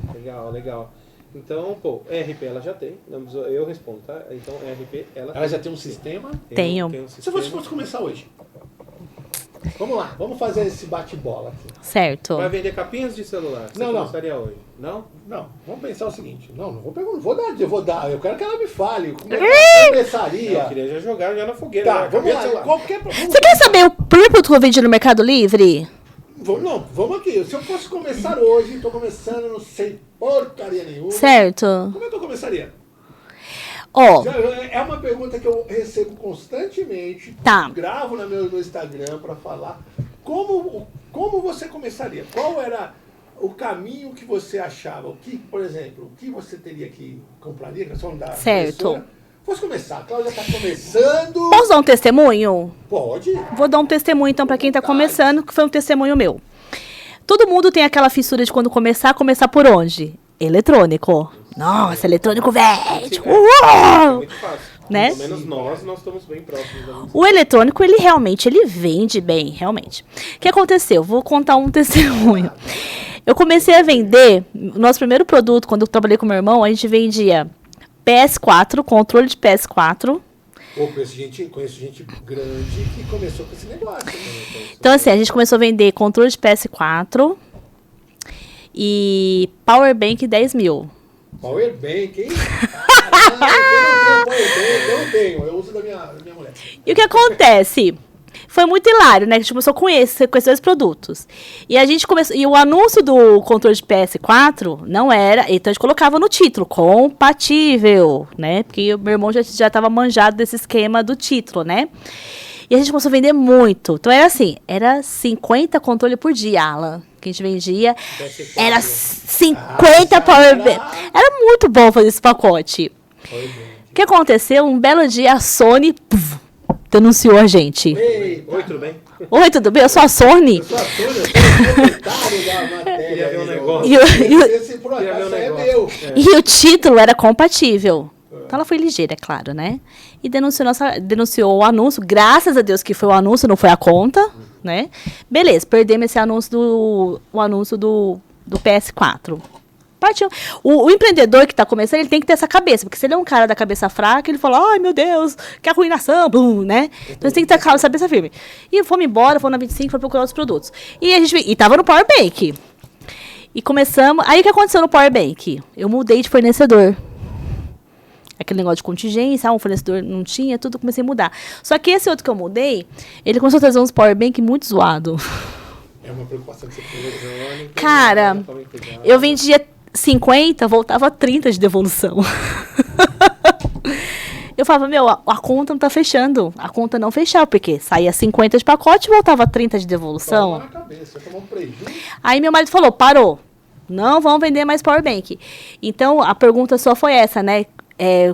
Legal. Então, ERP ela já tem. Eu respondo, tá? Então, ERP Ela já tem um sistema? Tenho. Tem um Se sistema. você fosse começar hoje. Vamos lá, vamos fazer esse bate-bola aqui. Certo. Vai vender capinhas de celular? Você Não. começaria hoje? Não? Não, vamos pensar o seguinte. Não vou perguntar, eu vou dar. Eu quero que ela me fale. Como é que ela começaria? Eu queria já jogar na fogueira. Tá, né? vamos Capinha de lá. celular. Vamos Você quer saber o primeiro produto que eu vendi no Mercado Livre? Vamos aqui. Se eu fosse começar hoje, tô começando, não sei porcaria nenhuma. Certo. Como é que eu começaria? Ó. É uma pergunta que eu recebo constantemente. Tá. Gravo no meu Instagram para falar. Como você começaria? Qual era o caminho que você achava? O que, por exemplo, o que você teria que compraria? Certo. Fosse começar. A Cláudia está começando. Posso dar um testemunho? Pode. Vou dar um testemunho, então, para quem está começando, que foi um testemunho meu. Todo mundo tem aquela fissura de quando começar por onde? Eletrônico. Nossa, eletrônico velho. É muito fácil. Né? Pelo menos nós estamos bem próximos. O eletrônico, ele realmente, ele vende bem, realmente. O que aconteceu? Vou contar um testemunho. Eu comecei a vender, o nosso primeiro produto, quando eu trabalhei com meu irmão, a gente vendia PS4, controle de PS4. Conheço gente grande que começou com esse negócio. Então, assim, a gente começou a vender controle de PS4 e Powerbank 10 mil. Powerbank, hein? Caramba, eu não tenho, eu uso da minha mulher. E o que acontece? Foi muito hilário, né? A gente começou com esses dois produtos. E a gente começou. E o anúncio do controle de PS4 não era. Então a gente colocava no título, compatível, né? Porque o meu irmão já estava manjado desse esquema do título, né? E a gente começou a vender muito. Então era assim, era 50 controles por dia, Alan. Que a gente vendia. Era 50 Powerbank. Era muito bom fazer esse pacote. O que aconteceu? Um belo dia a Sony denunciou a gente. Oi, tudo bem? Oi, tudo bem? Eu sou a Sony. Eu sou a Queria ver um negócio. Esse por acaso é meu. E o título era compatível. Então ela foi ligeira, é claro, né? E denunciou o anúncio. Graças a Deus que foi o anúncio, não foi a conta, né? Beleza, perdemos esse anúncio do PS4. Partiu. O empreendedor que está começando, ele tem que ter essa cabeça. Porque se ele é um cara da cabeça fraca, ele fala, ai meu Deus, que arruinação, blum, né? Então você tem que ter a cabeça firme. E fomos embora, fomos na 25, fomos procurar outros produtos. E tava no Powerbank. E começamos. Aí o que aconteceu no Powerbank? Eu mudei de fornecedor. Aquele negócio de contingência, um fornecedor não tinha, tudo comecei a mudar. Só que esse outro que eu mudei, ele começou a trazer uns Powerbank muito zoado. É uma preocupação que você tem. Cara, eu vendia 50, voltava 30 de devolução. Eu falava, a conta não tá fechando. A conta não fechava, porque saía 50 de pacote e voltava 30 de devolução. Na cabeça, tomou um prejuízo. Aí meu marido falou, parou. Não vão vender mais Powerbank. Então, a pergunta só foi essa, né?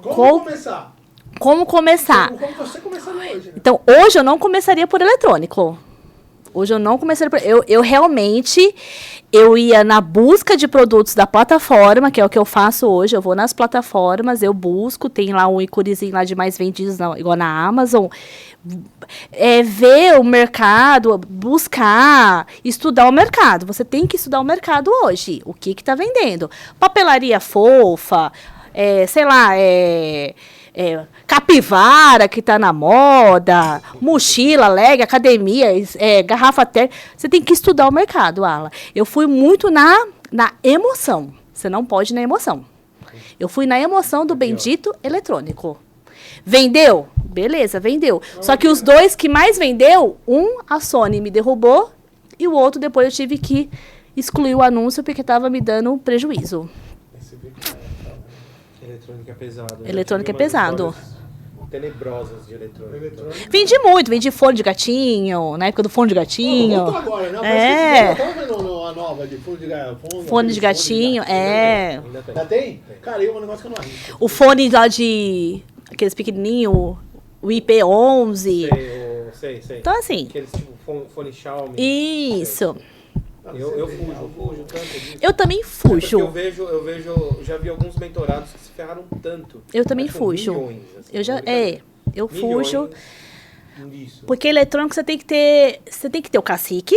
Como começar? Como começar? Como você começaria hoje? Né? Então, hoje eu não começaria por eletrônico. Hoje eu não começaria por... Eu realmente... Eu ia na busca de produtos da plataforma, que é o que eu faço hoje. Eu vou nas plataformas, eu busco, tem lá um íconezinho lá de mais vendidos, igual na Amazon. Ver o mercado, buscar, estudar o mercado. Você tem que estudar o mercado hoje. O que está vendendo? Papelaria fofa, sei lá, capivara que tá na moda, mochila, leg, academia, garrafa térmica. Você tem que estudar o mercado, Ala. Eu fui muito na emoção. Você não pode ir na emoção. Eu fui na emoção do bendito eletrônico. Vendeu? Beleza, vendeu. Só que os dois que mais vendeu, a Sony me derrubou e o outro depois eu tive que excluir o anúncio porque estava me dando prejuízo. Eletrônica é pesado. Eletrônica é pesado. Tenebrosas de eletrônica. Vendi fone de gatinho, na época do fone de gatinho. Agora, né? Eu tava vendo uma nova de fone de gatinho, Já tem? Cara, é um negócio que eu não arrisco. O fone lá de... Aqueles pequenininhos, o IP11. Sei. Então, assim... Aqueles tipo fone Xiaomi. Isso. Eu fujo tanto disso. Eu também fujo. Eu vejo, já vi alguns mentorados que se ferraram tanto. Eu também fujo. Milhões, assim, eu fujo. Nisso. Porque eletrônico você tem que ter o cacique.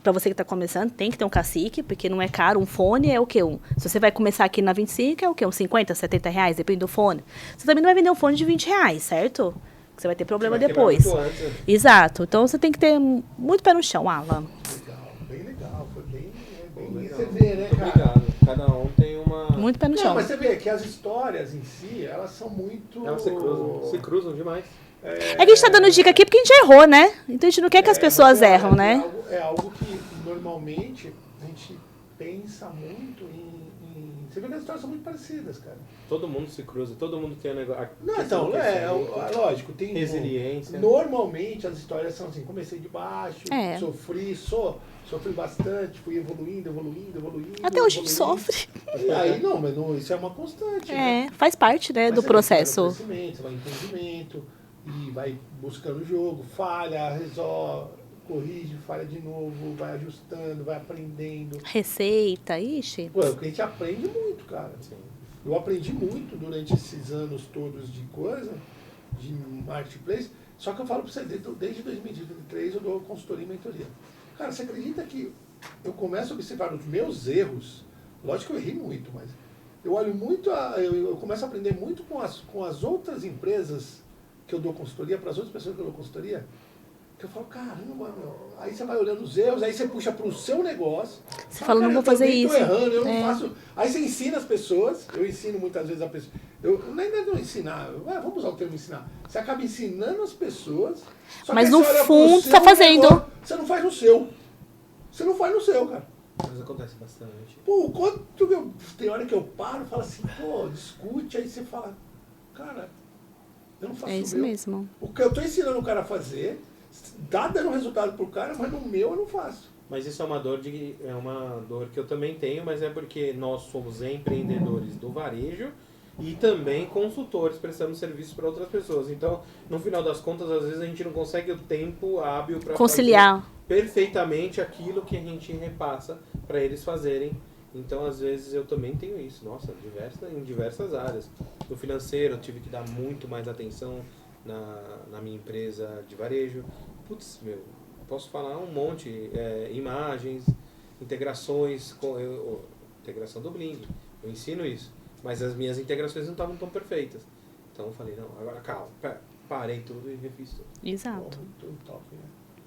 Pra você que tá começando, tem que ter um cacique, porque não é caro. Um fone é o quê? Se você vai começar aqui na 25, é o quê? Uns 50, 70 reais, depende do fone. Você também não vai vender um fone de 20 reais, certo? Você vai ter problema depois. Exato. Então você tem que ter muito pé no chão, Ala. Bem legal. Foi bem você vê, né, cara? Obrigado. Cada um tem uma... Muito pé no chão. Mas você vê que as histórias em si, elas são muito... Elas se cruzam demais. É que a gente tá dando dica aqui porque a gente errou, né? Então a gente não quer que as pessoas erram, né? É algo que normalmente, a gente pensa muito em... Você vê que as histórias são muito parecidas, cara. Todo mundo se cruza, todo mundo tem um negócio. Não, então, lógico, tem... Resiliência. Normalmente as histórias são assim, comecei de baixo, É. sofri bastante, fui evoluindo. Até hoje a gente evoluindo. sofre. E aí, não, mas isso é uma constante, né? Faz parte, né, Mas do você processo. vai crescimento, você vai em entendimento, e vai buscando o jogo, falha, resolve, corrige, falha de novo, vai ajustando, vai aprendendo. Receita, ixi. Pô, a gente aprende muito, cara. Sim. Eu aprendi muito durante esses anos todos de coisa, de marketplace, só que eu falo pra você, desde 2023 eu dou consultoria e mentoria. Cara, você acredita que eu começo a observar os meus erros? Lógico que eu errei muito, mas eu olho muito, eu começo a aprender muito com as outras empresas que eu dou consultoria, para as outras pessoas que eu dou consultoria, que eu falo, caramba, meu. Aí você vai olhando os erros, aí você puxa para o seu negócio. Você fala, não vou fazer isso. Eu errando, eu não faço. Aí você ensina as pessoas, eu ensino muitas vezes a pessoa. Eu nem não ensinar, vamos usar o termo ensinar. Você acaba ensinando as pessoas. Só Mas que no você olha fundo pro você tá seu fazendo. negócio, você não faz no seu. Você não faz no seu, cara. Mas acontece bastante. Pô, quanto que tem hora que eu paro e falo assim, pô, discute, aí você fala, cara, eu não faço É o isso meu. mesmo. O que eu tô ensinando o cara a fazer, dá dando resultado pro cara, mas no meu eu não faço. Mas isso é uma dor que eu também tenho, mas é porque nós somos empreendedores do varejo e também consultores prestando serviço para outras pessoas. Então, no final das contas, às vezes a gente não consegue o tempo hábil para Conciliar. perfeitamente aquilo que a gente repassa para eles fazerem. Então, às vezes, eu também tenho isso. Nossa, em diversas áreas. No financeiro, eu tive que dar muito mais atenção na minha empresa de varejo. Putz, posso falar um monte. Imagens, integrações, integração do Bling. Eu ensino isso. Mas as minhas integrações não estavam tão perfeitas. Então, eu falei, não, agora calma. Parei tudo e refiz tudo. Exato. Pô, muito top, né?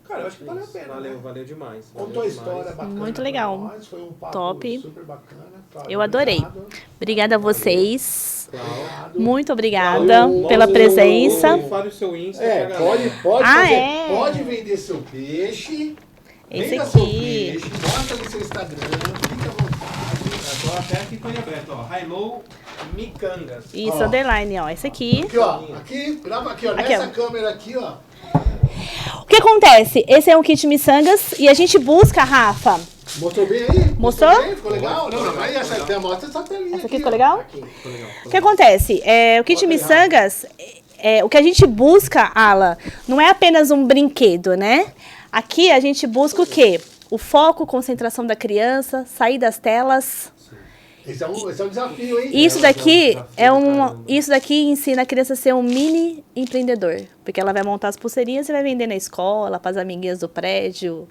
Cara, eu acho que valeu a pena. Valeu demais. Contou a história bacana. Muito legal. pra nós, foi um papo Top. super bacana. Cláudio, Eu adorei. obrigado. Obrigada a vocês. Obrigado. Muito obrigada Cláudio, pela presença. Fale o seu Insta pra galera. Pode Ah, fazer. é? Pode vender seu peixe. Esse Venda seu aqui. peixe. Mostra no seu Instagram. Fica à vontade. Tô até aqui com ele aberto, ó. High-Low Micangas. Isso, Ó. underline, ó. Esse aqui. Aqui, ó. Aqui, grava aqui, ó. Aqui, Nessa ó. câmera aqui, ó. O que acontece? Esse é um kit miçangas e a gente busca, Rafa. Mostrou bem aí? Mostrou? Bem? Ficou legal? Não, mas essa mostra essa telinha. Essa aqui ficou legal? Aqui. O que acontece? O kit miçangas, o que a gente busca, Ala, não é apenas um brinquedo, né? Aqui a gente busca o quê? O foco, concentração da criança, sair das telas. Esse é um desafio, hein? Isso daqui caramba. isso daqui ensina a criança a ser um mini empreendedor, porque ela vai montar as pulseirinhas e vai vender na escola, para as amiguinhas do prédio,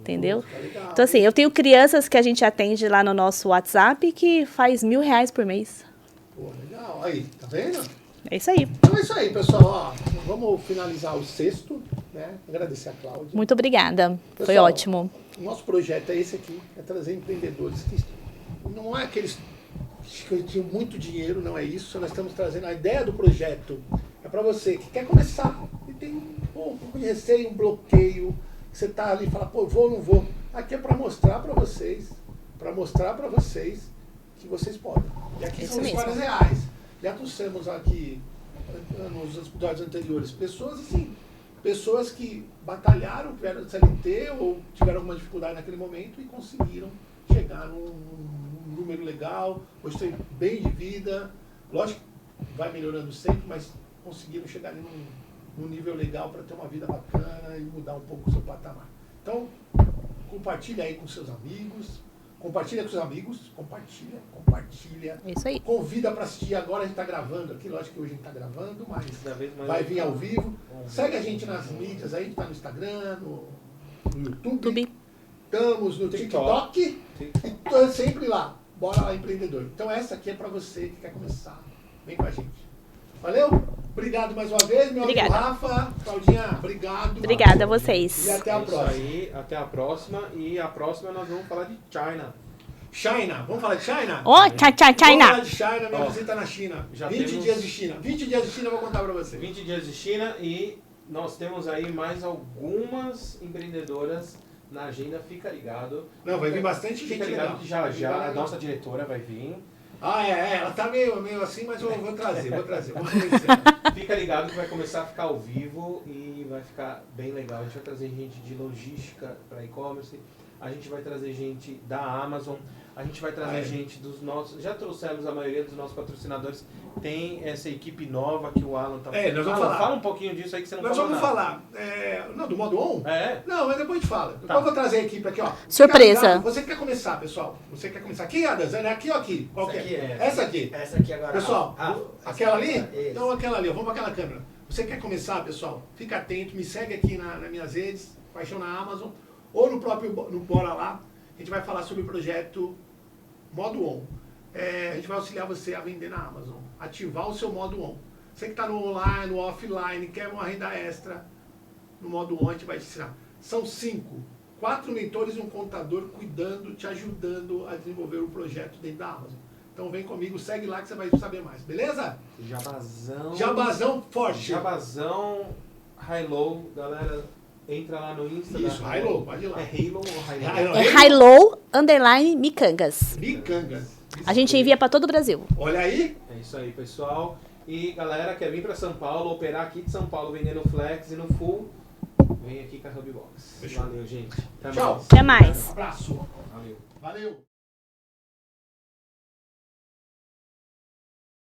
entendeu? Legal. Então assim, eu tenho crianças que a gente atende lá no nosso WhatsApp que faz R$1.000 por mês. Pô, legal. Aí, tá vendo? É isso aí. Então é isso aí, pessoal. Ó, vamos finalizar o sexto, né? Agradecer a Cláudia. Muito obrigada. Foi Pessoal, ótimo. O nosso projeto é esse aqui, é trazer empreendedores que não é aqueles que tinham muito dinheiro, não é isso. Nós estamos trazendo a ideia do projeto. É para você que quer começar e tem um receio, um bloqueio, que você tá ali e fala, pô, vou ou não vou. Aqui é para mostrar para vocês que vocês podem. E aqui Isso são mesmo. histórias reais. Já trouxemos aqui, nos episódios anteriores, pessoas que batalharam, tiveram CLT ou tiveram alguma dificuldade naquele momento e conseguiram chegar num número legal, hoje tem bem de vida, lógico que vai melhorando sempre, mas conseguiram chegar ali num nível legal para ter uma vida bacana e mudar um pouco o seu patamar. Então, compartilha aí com seus amigos, compartilha. É isso aí. Convida para assistir, agora a gente está gravando aqui, lógico que hoje a gente está gravando, mas Cada vez mais vai vir ao vivo. Segue a gente nas mídias aí, a gente está no Instagram, no YouTube, estamos no TikTok e tô sempre lá. Bora lá, empreendedor. Então essa aqui é para você que quer começar. Vem com a gente. Valeu? Obrigado mais uma vez, meu amigo Rafa. Claudinha, obrigado. Obrigada a vocês. E até a próxima. Isso aí, até a próxima. E a próxima nós vamos falar de China. China, vamos falar de China? Ó, China. Vamos falar de China, minha visita na China. Já 20 temos- dias de China. 20 dias de China eu vou contar para você. 20 dias de China e nós temos aí mais algumas empreendedoras na agenda, fica ligado. Não, vai vir bastante gente Fica ligado legal. que já a nossa diretora vai vir. Ela tá meio assim, mas eu vou trazer. Vamos conhecer. Fica ligado que vai começar a ficar ao vivo e vai ficar bem legal. A gente vai trazer gente de logística para e-commerce, a gente vai trazer gente da Amazon, a gente vai trazer gente dos nossos... Já trouxemos a maioria dos nossos patrocinadores. Tem essa equipe nova que o Alan tá... Nós vamos falar. Fala um pouquinho disso aí que você não Nós falou vamos nada. falar. Não, do modo on? É? Não, mas depois a gente fala. Tá. Eu vou trazer a equipe aqui, ó. Surpresa. Fica ligado. Você que quer começar, pessoal. Você quer começar. Aqui, Adas? É aqui ou aqui? Qual que é? Essa aqui. Essa aqui agora. Pessoal, aquela ali? Isso. Então aquela ali, ó. Vamos para aquela câmera. Você quer começar, pessoal? Fica atento, me segue aqui nas minhas redes, Paixão na Amazon, ou no próprio no Bora Lá. A gente vai falar sobre o projeto Modo On. A gente vai auxiliar você a vender na Amazon, ativar o seu modo on. Você que está no online, no offline, quer uma renda extra, no modo on a gente vai te ensinar. São 4 mentores e um contador cuidando, te ajudando a desenvolver o projeto dentro da Amazon. Então vem comigo, segue lá que você vai saber mais, beleza? Jabazão forte. Jabazão high-low, galera. Entra lá no Insta. Isso, high-low, pode ir lá. É Halo ou high-low? É high-low, underline, micangas. Micangas. A gente envia para todo o Brasil. Olha aí. É isso aí, pessoal. E galera, quer vir para São Paulo, operar aqui de São Paulo, vendendo flex e no full, vem aqui com a Hubbox. Fechou. Valeu, gente. Tchau. Até mais. Abraço. Valeu. Valeu.